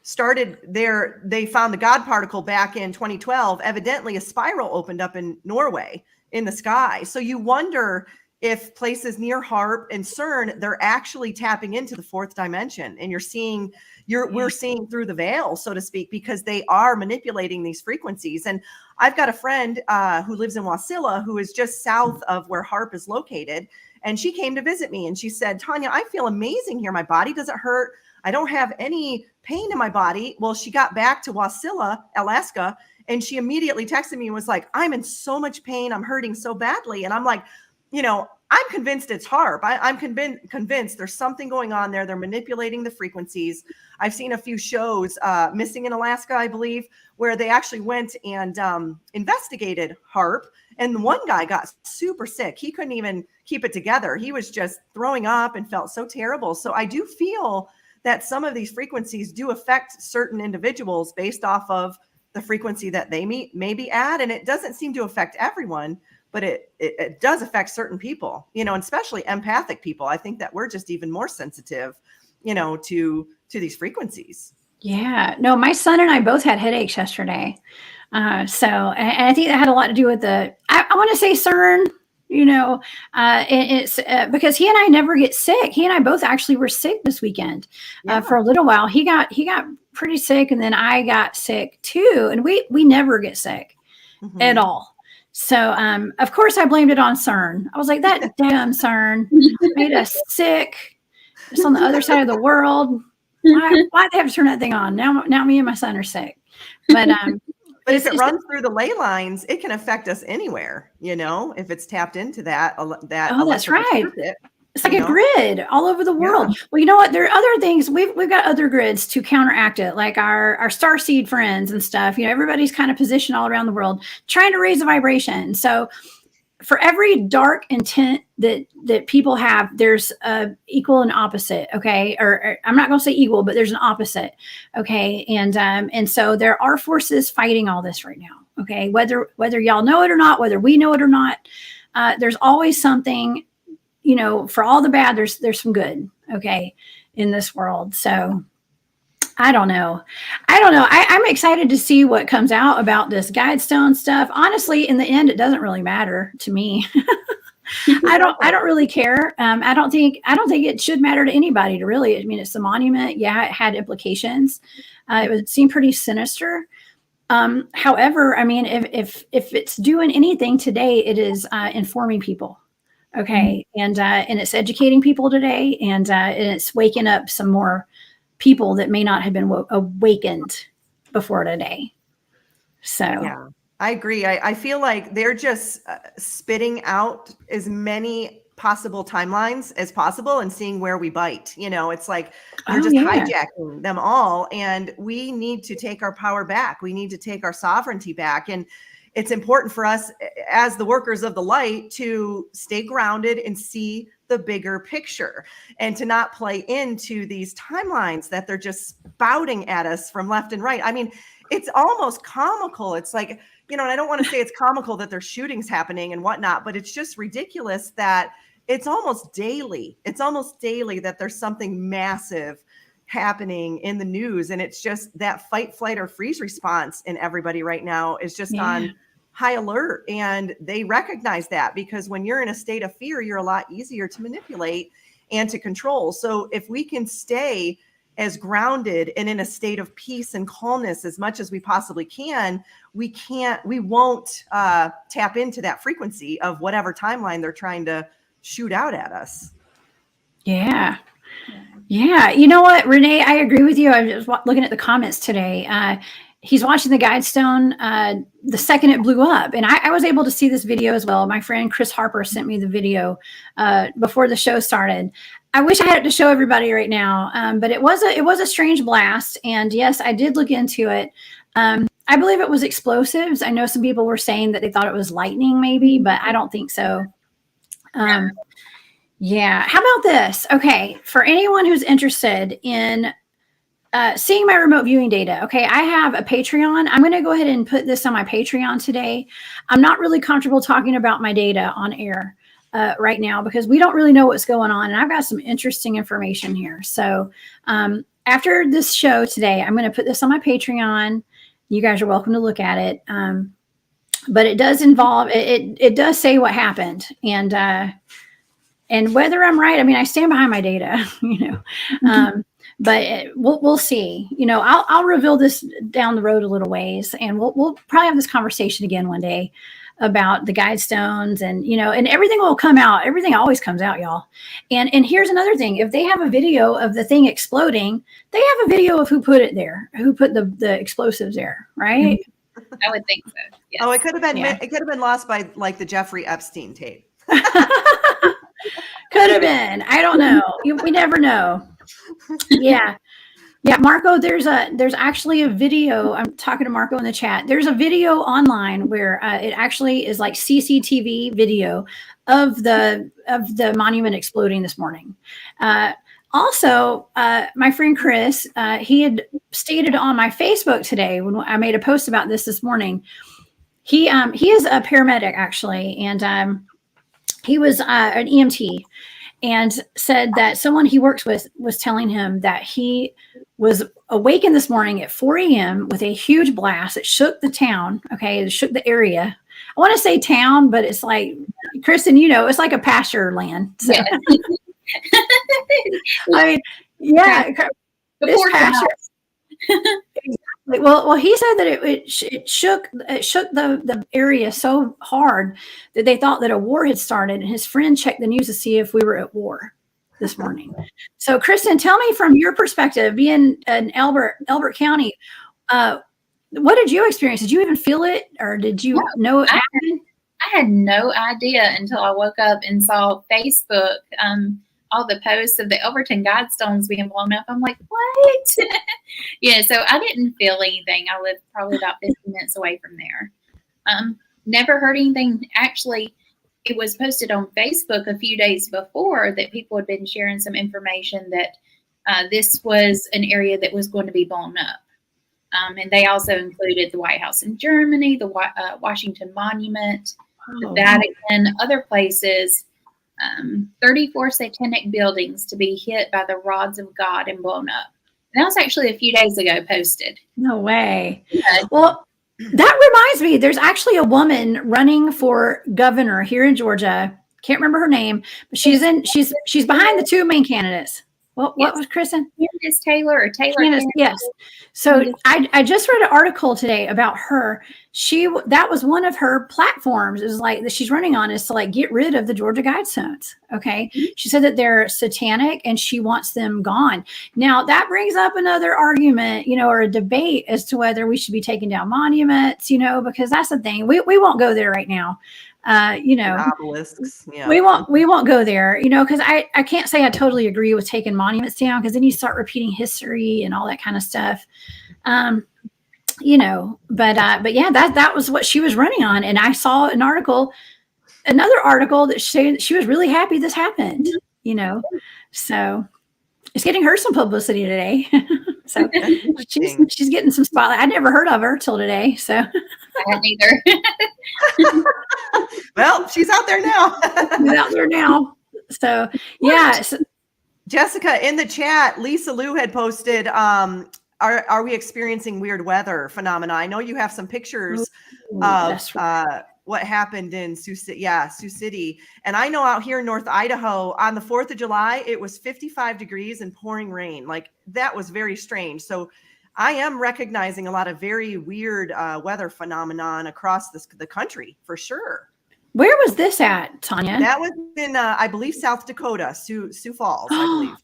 [SPEAKER 2] started there, they found the God particle back in 2012. Evidently a spiral opened up in Norway in the sky. So you wonder if places near HARP and CERN, they're actually tapping into the fourth dimension, and we're seeing through the veil, so to speak, because they are manipulating these frequencies. And I've got a friend who lives in Wasilla, who is just south of where HARP is located. And she came to visit me and she said, Tonia, I feel amazing here. My body doesn't hurt. I don't have any pain in my body. Well, she got back to Wasilla, Alaska, and she immediately texted me and was like, I'm in so much pain. I'm hurting so badly. And I'm like, you know, I'm convinced it's HARP. I'm convinced there's something going on there. They're manipulating the frequencies. I've seen a few shows, Missing in Alaska, I believe, where they actually went and investigated HARP. And the one guy got super sick. He couldn't even keep it together. He was just throwing up and felt so terrible. So I do feel that some of these frequencies do affect certain individuals based off of the frequency that they may be at. And it doesn't seem to affect everyone, but it does affect certain people, you know, and especially empathic people. I think that we're just even more sensitive, you know, to these frequencies.
[SPEAKER 1] Yeah, no, my son and I both had headaches yesterday. And I think that had a lot to do with I want to say CERN, And it's because he and I never get sick. He and I both actually were sick this weekend for a little while. He got pretty sick, and then I got sick too. And we never get sick at all. So, of course, I blamed it on CERN. I was like, that damn CERN made us sick. It's on the other side of the world. Why they have to turn that thing on? Now me and my son are sick. But
[SPEAKER 2] if it runs through the ley lines, it can affect us anywhere, if it's tapped into that.
[SPEAKER 1] Oh, that's right.
[SPEAKER 2] Circuit,
[SPEAKER 1] it's like a grid all over the world. Yeah. Well, you know what? There are other things. We've got other grids to counteract it, like our starseed friends and stuff. Everybody's kind of positioned all around the world trying to raise the vibration. So for every dark intent that people have, there's equal and opposite. Okay. Or I'm not going to say equal, but there's an opposite. Okay. And so there are forces fighting all this right now. Okay. Whether y'all know it or not, whether we know it or not, there's always something, for all the bad, there's some good. Okay. In this world. So I don't know. I'm excited to see what comes out about this Guidestone stuff. Honestly, in the end, it doesn't really matter to me. I don't really care. I don't think it should matter to anybody to really. I mean, it's a monument. Yeah, it had implications. It would seem pretty sinister. However, I mean, if it's doing anything today, it is informing people. Okay, and it's educating people today, and it's waking up some more people that may not have been awakened before today. So
[SPEAKER 2] yeah, I agree. I feel like they're just spitting out as many possible timelines as possible and seeing where we bite. It's like they're hijacking them all, and we need to take our power back. We need to take our sovereignty back, and it's important for us as the workers of the light to stay grounded and see the bigger picture and to not play into these timelines that they're just spouting at us from left and right. I mean, it's almost comical. It's like, and I don't want to say it's comical that there's shootings happening and whatnot, but it's just ridiculous that it's almost daily. It's almost daily that there's something massive happening in the news. And it's just that fight, flight, or freeze response in everybody right now is just on high alert. And they recognize that, because when you're in a state of fear, you're a lot easier to manipulate and to control. So if we can stay as grounded and in a state of peace and calmness as much as we possibly can, we won't tap into that frequency of whatever timeline they're trying to shoot out at us.
[SPEAKER 1] Yeah. You know what, Renee, I agree with you. I was looking at the comments today. He's watching the Guidestone the second it blew up. And I was able to see this video as well. My friend Chris Harper sent me the video before the show started. I wish I had it to show everybody right now, but it was a strange blast. And yes, I did look into it. I believe it was explosives. I know some people were saying that they thought it was lightning maybe, but I don't think so. Yeah. How about this? Okay. For anyone who's interested in seeing my remote viewing data. Okay. I have a Patreon. I'm going to go ahead and put this on my Patreon today. I'm not really comfortable talking about my data on air right now because we don't really know what's going on. And I've got some interesting information here. So after this show today, I'm going to put this on my Patreon. You guys are welcome to look at it. But it does involve, it does say what happened. And whether I'm right, I mean, I stand behind my data, but we'll see. I'll reveal this down the road a little ways, and we'll probably have this conversation again one day about the Guidestones, and and everything will come out. Everything always comes out, y'all. And here's another thing: if they have a video of the thing exploding, they have a video of who put it there, who put the explosives there, right?
[SPEAKER 3] I would think so. Yes.
[SPEAKER 2] Oh, it could have been. Yeah. It could have been lost by like the Jeffrey Epstein tape.
[SPEAKER 1] Could have been. I don't know. We never know. Yeah. Marco, there's actually a video. I'm talking to Marco in the chat. There's a video online where it actually is like CCTV video of the monument exploding this morning. Also, my friend Chris, he had stated on my Facebook today when I made a post about this morning. He is a paramedic actually, and he was an EMT, and said that someone he works with was telling him that he was awakened this morning at 4 a.m. with a huge blast. It shook the town. Okay. It shook the area. I want to say town, but it's like, Kristen, it's like a pasture land. So.
[SPEAKER 3] Yeah.
[SPEAKER 1] I mean, yeah, it's pasture. Well, he said that it shook the area so hard that they thought that a war had started, and his friend checked the news to see if we were at war this morning. So, Kristen, tell me from your perspective, being in Elbert County, what did you experience? Did you even feel it, or did you know it happened?
[SPEAKER 3] I had no idea until I woke up and saw Facebook, all the posts of the Elbert Guidestones being blown up. I'm like, what? Yeah, so I didn't feel anything. I lived probably about 50 minutes away from there. Never heard anything. Actually, it was posted on Facebook a few days before that people had been sharing some information that this was an area that was going to be blown up. And they also included the White House in Germany, the Washington Monument, the Vatican, other places. 34 satanic buildings to be hit by the rods of God and blown up. And that was actually a few days ago posted.
[SPEAKER 1] No way. Yeah. Well, that reminds me, there's actually a woman running for governor here in Georgia. Can't remember her name, but she's behind the two main candidates. What was Kristen?
[SPEAKER 3] Candace Taylor or Taylor?
[SPEAKER 1] Candace, yes. So I just read an article today about her. That was one of her platforms. Is like that she's running on is to like get rid of the Georgia Guidestones. Okay, she said that they're satanic and she wants them gone. Now that brings up another argument, or a debate as to whether we should be taking down monuments. Because that's the thing. We won't go there right now.
[SPEAKER 2] Obelisks. Yeah.
[SPEAKER 1] We won't go there, because I can't say I totally agree with taking monuments down, because then you start repeating history and all that kind of stuff. But yeah, that was what she was running on. And I saw another article that she was really happy this happened, so it's getting her some publicity today. So she's getting some spotlight. I never heard of her till today. So
[SPEAKER 3] I hadn't either.
[SPEAKER 2] Well, she's out there now.
[SPEAKER 1] So yeah.
[SPEAKER 2] Jessica, in the chat, Lisa Lou had posted, are we experiencing weird weather phenomena? I know you have some pictures of what happened in Sioux City. And I know out here in North Idaho on the 4th of July, it was 55 degrees and pouring rain. Like that was very strange. So I am recognizing a lot of very weird weather phenomenon across the country for sure.
[SPEAKER 1] Where was this at, Tonia?
[SPEAKER 2] That was in, I believe, South Dakota, Sioux Falls, I believe.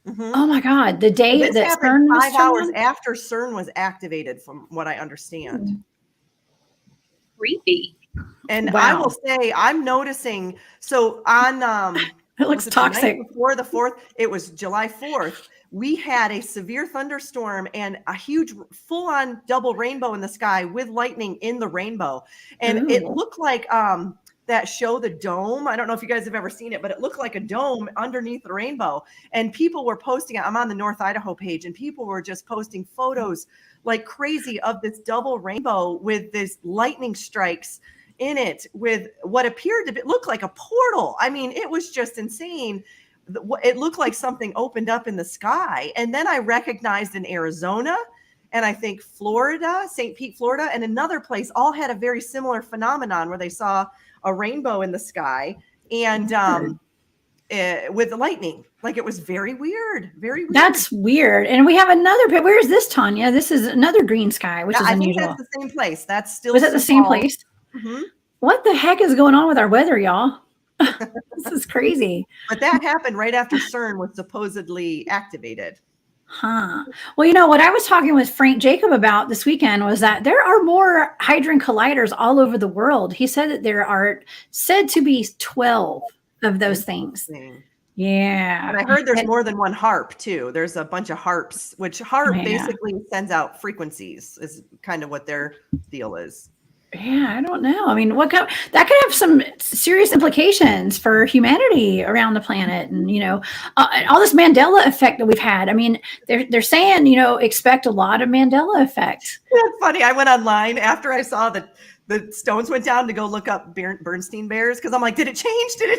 [SPEAKER 2] Mm-hmm.
[SPEAKER 1] Oh my God. The day that CERN was
[SPEAKER 2] 5 hours after CERN was activated, from what I understand.
[SPEAKER 3] Creepy.
[SPEAKER 2] And I will say, I'm noticing, so on
[SPEAKER 1] it looks toxic.
[SPEAKER 2] Before the 4th, it was July 4th. We had a severe thunderstorm and a huge full-on double rainbow in the sky with lightning in the rainbow. And it looked like that show, The Dome. I don't know if you guys have ever seen it, but it looked like a dome underneath the rainbow. And people were posting it. I'm on the North Idaho page, and people were just posting photos like crazy of this double rainbow with this lightning strikes in it with what appeared to look like a portal. I mean, it was just insane. It looked like something opened up in the sky. And then I recognized in Arizona, and I think Florida, St. Pete, Florida, and another place all had a very similar phenomenon where they saw a rainbow in the sky and with the lightning. Like it was very weird, very weird.
[SPEAKER 1] That's weird. And we have another, where is this, Tonia? This is another green sky, which is unusual.
[SPEAKER 2] I think that's the same place. That's still.
[SPEAKER 1] Was it the same place?
[SPEAKER 2] Mm-hmm.
[SPEAKER 1] What the heck is going on with our weather, y'all? This is crazy.
[SPEAKER 2] But that happened right after CERN was supposedly activated.
[SPEAKER 1] Huh. Well, what I was talking with Frank Jacob about this weekend was that there are more hadron colliders all over the world. He said that there are said to be 12 of those things. Yeah.
[SPEAKER 2] And I heard there's more than one HARP too. There's a bunch of HARPs, which HARP basically sends out frequencies is kind of what their deal is.
[SPEAKER 1] Yeah, I don't know. I mean, that could have some serious implications for humanity around the planet, and all this Mandela effect that we've had. I mean, they're saying expect a lot of Mandela effect.
[SPEAKER 2] That's funny. I went online after I saw the stones went down to go look up Bernstein Bears, because I'm like, did it change? And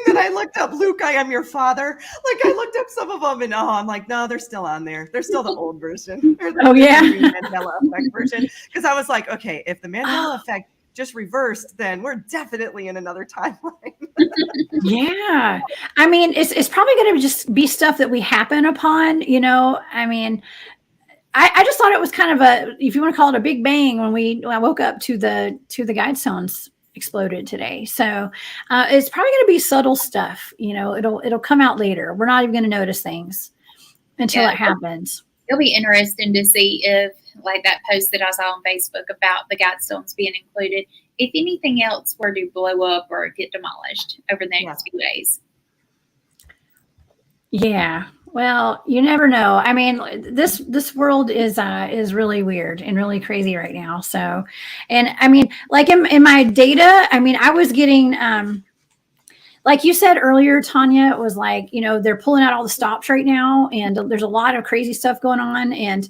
[SPEAKER 2] then I looked up Luke, I Am Your Father. Like I looked up some of them, and I'm like, no, they're still on there. They're still the old version.
[SPEAKER 1] Oh yeah,
[SPEAKER 2] Mandela effect version. Because I was like, okay, if the Mandela effect just reversed, then we're definitely in another timeline.
[SPEAKER 1] Yeah. I mean, it's probably going to just be stuff that we happen upon, you know. I mean, I just thought it was kind of if you want to call it a big bang when I woke up to the Guidestones exploded today. So it's probably going to be subtle stuff, you know. It'll come out later. We're not even going to notice things until it happens.
[SPEAKER 3] It'll be interesting to see if, like that post that I saw on Facebook about the Guidestones being included, if anything else were to blow up or get demolished over the next few days.
[SPEAKER 1] Yeah. Well, you never know. I mean, this world is really weird and really crazy right now. So, and I mean, like in my data, I mean, I was getting, like you said earlier, Tonia, it was like, you know, they're pulling out all the stops right now, and there's a lot of crazy stuff going on. And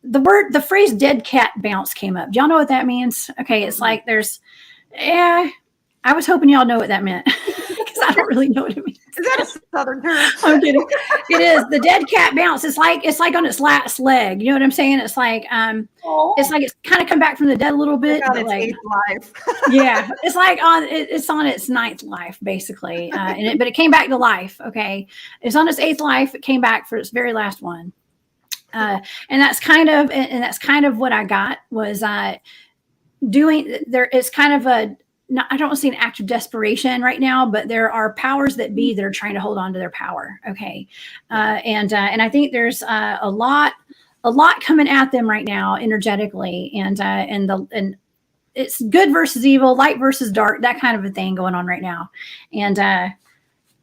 [SPEAKER 1] the phrase "dead cat bounce" came up. Do y'all know what that means? Okay, it's like I was hoping y'all know what that meant because I don't really know what it means.
[SPEAKER 2] Is that a Southern term?
[SPEAKER 1] I'm kidding. It is the dead cat bounce. It's like on its last leg. You know what I'm saying? It's like it's kind of come back from the dead a little bit.
[SPEAKER 2] On its eighth life.
[SPEAKER 1] Yeah, it's like it's on its ninth life basically, but it came back to life. Okay, it's on its eighth life. It came back for its very last one, and that's kind of what I got was doing there. It's kind of I don't see an act of desperation right now, but there are powers that be that are trying to hold on to their power. Okay. And I think there's a lot coming at them right now energetically, and it's good versus evil, light versus dark, that kind of a thing going on right now. And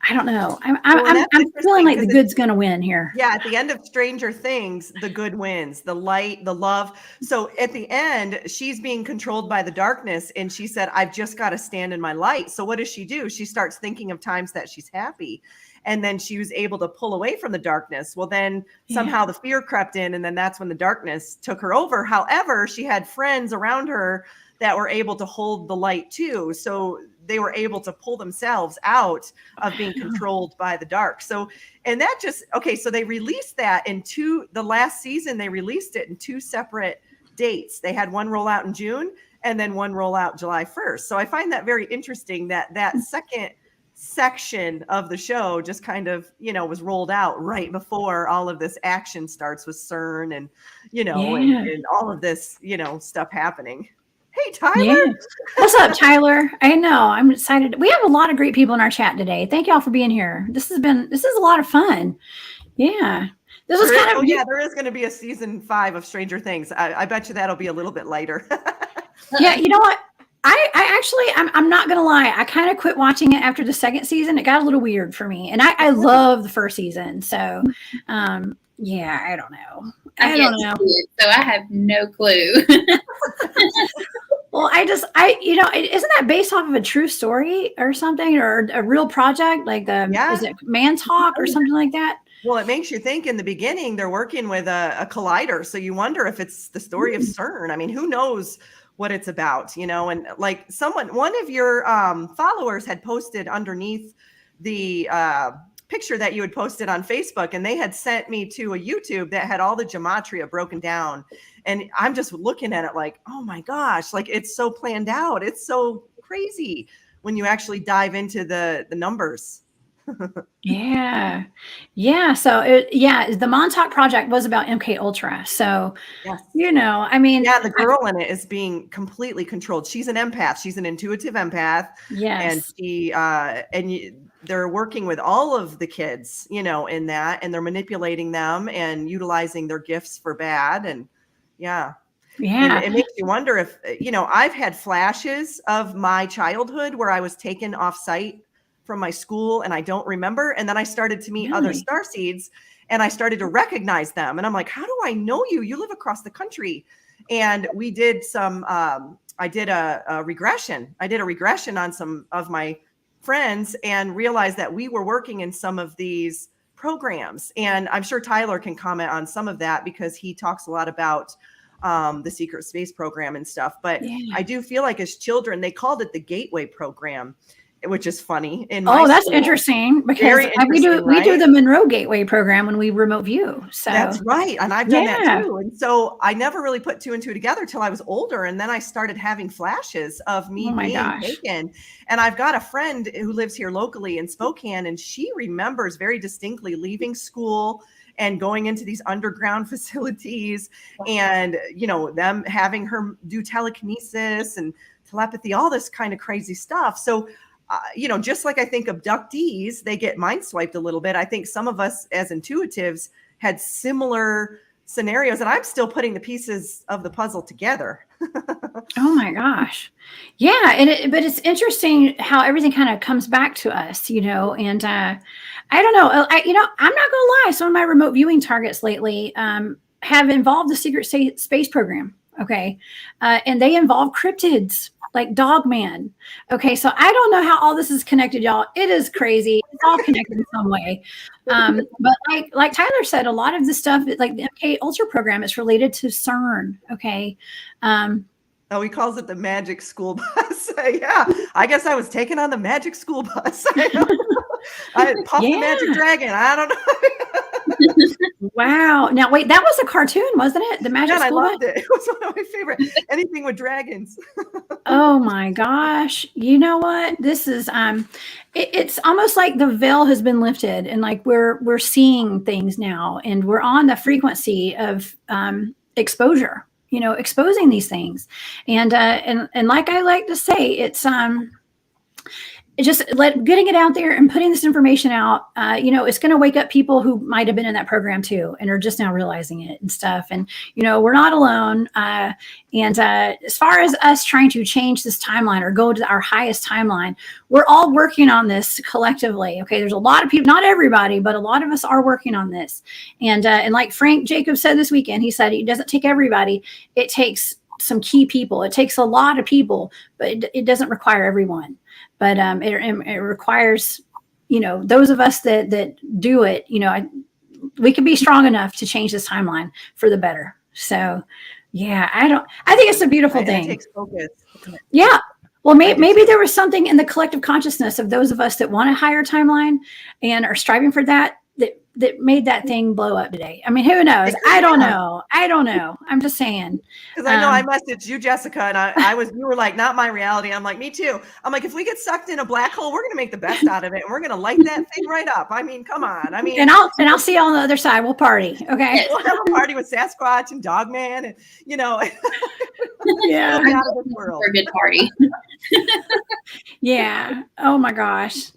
[SPEAKER 1] I don't know. I'm feeling like the good's going to win here.
[SPEAKER 2] Yeah. At the end of Stranger Things, the good wins, the light, the love. So at the end, she's being controlled by the darkness. And she said, I've just got to stand in my light. So what does she do? She starts thinking of times that she's happy. And then she was able to pull away from the darkness. Well, then somehow the fear crept in. And then that's when the darkness took her over. However, she had friends around her that were able to hold the light too. So they were able to pull themselves out of being controlled by the dark. So, and that so they released that the last season, they released it in 2 separate dates. They had one roll out in June and then one roll out July 1st. So I find that very interesting that second section of the show just kind of, you know, was rolled out right before all of this action starts with CERN and, you know, and all of this, you know, stuff happening. Hey, Tyler.
[SPEAKER 1] Yeah. What's up, Tyler? I know. I'm excited. We have a lot of great people in our chat today. Thank y'all for being here. This is a lot of fun. Yeah. This was kind of
[SPEAKER 2] there is going to be a season 5 of Stranger Things. I bet you that'll be a little bit lighter.
[SPEAKER 1] Yeah, you know what? I actually I'm not gonna lie. I kind of quit watching it after the second season. It got a little weird for me, and I love the first season. So, yeah, I don't know. I don't know.
[SPEAKER 3] So I have no clue.
[SPEAKER 1] Well, isn't that based off of a true story or something, or a real project? Like is it Man Talk or something like that?
[SPEAKER 2] Well, it makes you think. In the beginning, they're working with a collider, so you wonder if it's the story of CERN. I mean, who knows what it's about, you know? And like one of your followers had posted underneath the picture that you had posted on Facebook, and they had sent me to a YouTube that had all the gematria broken down. And I'm just looking at it like, oh my gosh, like it's so planned out. It's so crazy when you actually dive into the numbers.
[SPEAKER 1] Yeah. So the Montauk Project was about MK Ultra. So, you know, I mean,
[SPEAKER 2] the girl in it is being completely controlled. She's an empath. She's an intuitive empath.
[SPEAKER 1] Yes.
[SPEAKER 2] And they're working with all of the kids, you know, in that, and they're manipulating them and utilizing their gifts for bad. And and it makes you wonder if, you know, I've had flashes of my childhood where I was taken off site from my school and I don't remember. And then I started to meet other starseeds and I started to recognize them. And I'm like, how do I know you? You live across the country. And we did I did a regression. I did a regression on some of my friends and realized that we were working in some of these programs. And I'm sure Tyler can comment on some of that because he talks a lot about the secret space program and stuff. But I do feel like as children, they called it the Gateway program. which is funny. In my
[SPEAKER 1] that's
[SPEAKER 2] school.
[SPEAKER 1] interesting because
[SPEAKER 2] Very interesting,
[SPEAKER 1] we do
[SPEAKER 2] right?
[SPEAKER 1] the Monroe Gateway program when we remote view. So
[SPEAKER 2] That's right. And I've done that too. And so I never really put two and two together till I was older. And then I started having flashes of me
[SPEAKER 1] Oh my
[SPEAKER 2] being
[SPEAKER 1] gosh.
[SPEAKER 2] taken. And I've got a friend who lives here locally in Spokane, and she remembers very distinctly leaving school and going into these underground facilities and, you know, them having her do telekinesis and telepathy, all this kind of crazy stuff. So, you know, just like I think abductees, they get mind swiped a little bit. I think some of us as intuitives had similar scenarios, and I'm still putting the pieces of the puzzle together.
[SPEAKER 1] Oh my gosh. Yeah. But it's interesting how everything kind of comes back to us, you know, and I don't know. I'm not going to lie. Some of my remote viewing targets lately have involved the secret space program. Okay. And they involve cryptids like Dogman. Okay. So I don't know how all this is connected, y'all. It is crazy. It's all connected in some way. But like Tyler said, a lot of the stuff, like the MK Ultra program, is related to CERN. Okay.
[SPEAKER 2] Oh, he calls it the magic school bus. Yeah, I guess I was taken on the magic school bus. I puffed the magic dragon. I don't know.
[SPEAKER 1] Wow. Now, wait, that was a cartoon, wasn't it? The magic school bus?
[SPEAKER 2] I loved it. It was one of my favorite. Anything with dragons.
[SPEAKER 1] Oh my gosh. You know what? This is it's almost like the veil has been lifted, and like we're seeing things now, and we're on the frequency of exposure, you know, exposing these things. And like I like to say, it's just getting it out there and putting this information out, you know, it's going to wake up people who might have been in that program too and are just now realizing it and stuff. And, you know, we're not alone. And as far as us trying to change this timeline or go to our highest timeline, we're all working on this collectively. Okay. There's a lot of people, not everybody, but a lot of us are working on this. And like Frank Jacobs said this weekend, he said, it doesn't take everybody. It takes some key people. It takes a lot of people, but it doesn't require everyone. But it requires, you know, those of us that do it, you know, we can be strong enough to change this timeline for the better. So, yeah, I think it's a beautiful thing.
[SPEAKER 2] It takes focus.
[SPEAKER 1] Yeah. Well, maybe there was something in the collective consciousness of those of us that want a higher timeline and are striving for that made that thing blow up today. I mean, who knows? I don't know. I'm just saying.
[SPEAKER 2] Because I know I messaged you, Jessica, and you were like, not my reality. I'm like, me too. I'm like, if we get sucked in a black hole, we're going to make the best out of it. And we're going to light that thing right up. I mean, come on. I mean,
[SPEAKER 1] and I'll see you on the other side. We'll party. Okay.
[SPEAKER 2] We'll have a party with Sasquatch and Dogman and, you know,
[SPEAKER 1] yeah.
[SPEAKER 2] out of this world.
[SPEAKER 3] For a good party.
[SPEAKER 1] Yeah. Oh my gosh.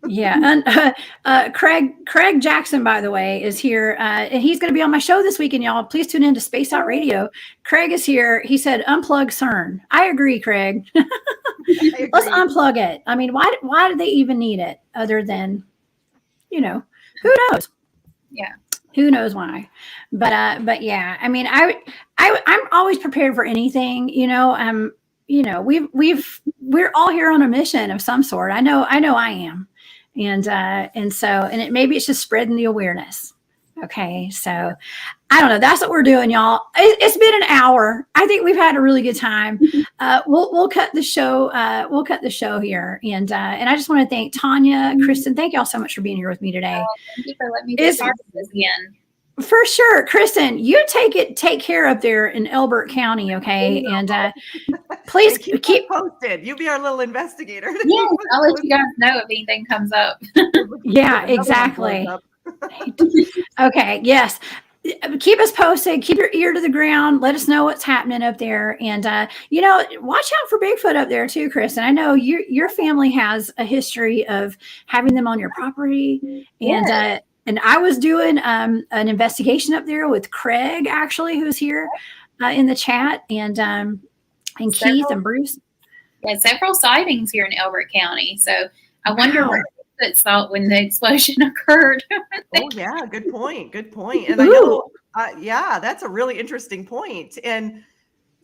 [SPEAKER 1] Yeah. And Craig Jackson, by the way, is here. And he's going to be on my show this weekend, y'all. Please tune in to Space Out Radio. Craig is here. He said, unplug CERN. I agree, Craig. Let's unplug it. I mean, why do they even need it other than, you know, who knows?
[SPEAKER 3] Yeah.
[SPEAKER 1] Who knows why? But yeah, I mean, I'm always prepared for anything, you know. You know, we're all here on a mission of some sort. I know I am. And maybe it's just spreading the awareness. Okay. So I don't know. That's what we're doing, y'all. It's been an hour. I think we've had a really good time. We'll cut the show. We'll cut the show here. And I just want to thank Tonia, Kristen. Thank y'all so much for being here with me today.
[SPEAKER 3] Thank you for letting me be part of this again.
[SPEAKER 1] For sure. Kristen, you take care up there in Elbert County, okay? And please keep
[SPEAKER 2] posted. You be our little investigator.
[SPEAKER 3] Yes, I'll let you guys know if anything comes up.
[SPEAKER 1] Yeah, exactly. Okay, yes. Keep us posted. Keep your ear to the ground. Let us know what's happening up there. And, you know, watch out for Bigfoot up there too, Kristen. I know your family has a history of having them on your property.
[SPEAKER 3] Yes.
[SPEAKER 1] And I was doing an investigation up there with Craig, actually, who's here in the chat, and Keith and Bruce.
[SPEAKER 3] Yeah, several sightings here in Elbert County. So I wonder where Bigfoot saw when the explosion occurred.
[SPEAKER 2] Oh yeah, good point. And I know, yeah, that's a really interesting point. And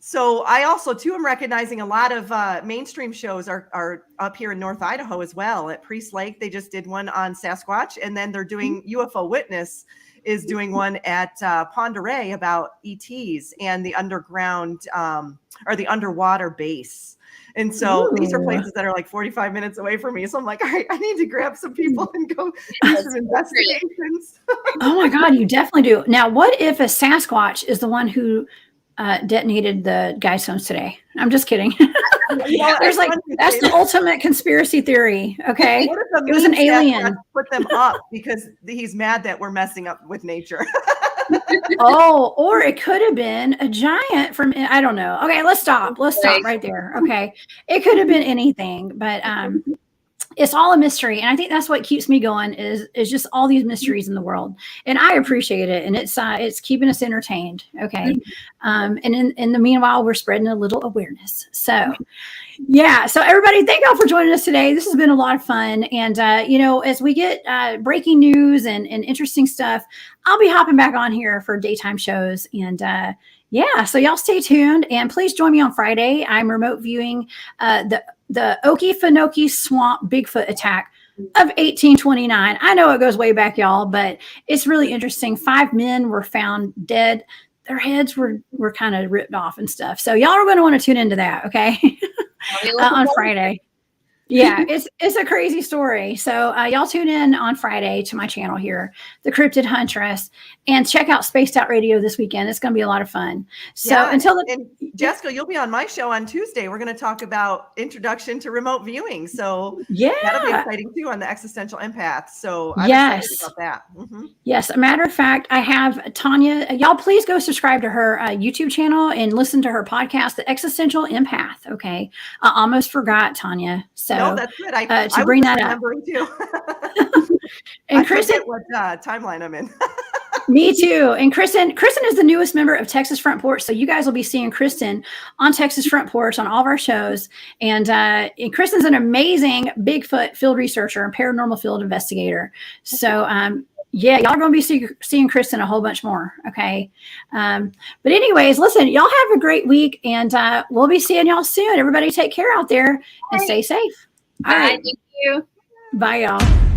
[SPEAKER 2] So I also too am recognizing a lot of mainstream shows are up here in North Idaho as well. At Priest Lake, they just did one on Sasquatch, and then they're doing UFO Witness is doing one at Pend Oreille about ETs and the underground or the underwater base. And so these are places that are like 45 minutes away from me. So I'm like, all right, I need to grab some people and go do some investigations.
[SPEAKER 1] Oh my God, you definitely do. Now, what if a Sasquatch is the one who detonated the Guidestones today? I'm just kidding. There's like, that's the ultimate conspiracy theory. Okay. It was an alien.
[SPEAKER 2] Put them up because he's mad that we're messing up with nature.
[SPEAKER 1] Oh, or it could have been a giant from, I don't know. Okay, let's stop right there. Okay. It could have been anything, but it's all a mystery. And I think that's what keeps me going is just all these mysteries in the world. And I appreciate it. And it's keeping us entertained. Okay. And in the meanwhile, we're spreading a little awareness. So yeah. So everybody, thank y'all for joining us today. This has been a lot of fun. And, as we get breaking news and interesting stuff, I'll be hopping back on here for daytime shows. And so y'all stay tuned and please join me on Friday. I'm remote viewing the Okefenokee Swamp Bigfoot attack of 1829. I know it goes way back, y'all, but it's really interesting. 5 men were found dead. Their heads were kind of ripped off and stuff. So y'all are going to want to tune into that, okay? On Friday. Yeah, it's a crazy story. So y'all tune in on Friday to my channel here, The Cryptid Huntress, and check out Spaced Out Radio this weekend. It's going to be a lot of fun. So and
[SPEAKER 2] Jessica, you'll be on my show on Tuesday. We're going to talk about introduction to remote viewing. So that'll be exciting too on the Existential Empath. So I'm excited about that. Mm-hmm.
[SPEAKER 1] Yes, a matter of fact, I have Tonia. Y'all please go subscribe to her YouTube channel and listen to her podcast, The Existential Empath. Okay, I almost forgot, Tonia. So
[SPEAKER 2] no, that's good.
[SPEAKER 1] To bring that up.
[SPEAKER 2] Too.
[SPEAKER 1] And Kristen,
[SPEAKER 2] what timeline I'm in.
[SPEAKER 1] Me too. And Kristen is the newest member of Texas Front Porch. So you guys will be seeing Kristen on Texas Front Porch on all of our shows. And Kristen's an amazing Bigfoot field researcher and paranormal field investigator. So y'all are going to be seeing Kristen a whole bunch more. Okay. But anyways, listen, y'all have a great week and we'll be seeing y'all soon. Everybody take care out there and stay safe. All right.
[SPEAKER 3] Thank you.
[SPEAKER 1] Bye, y'all.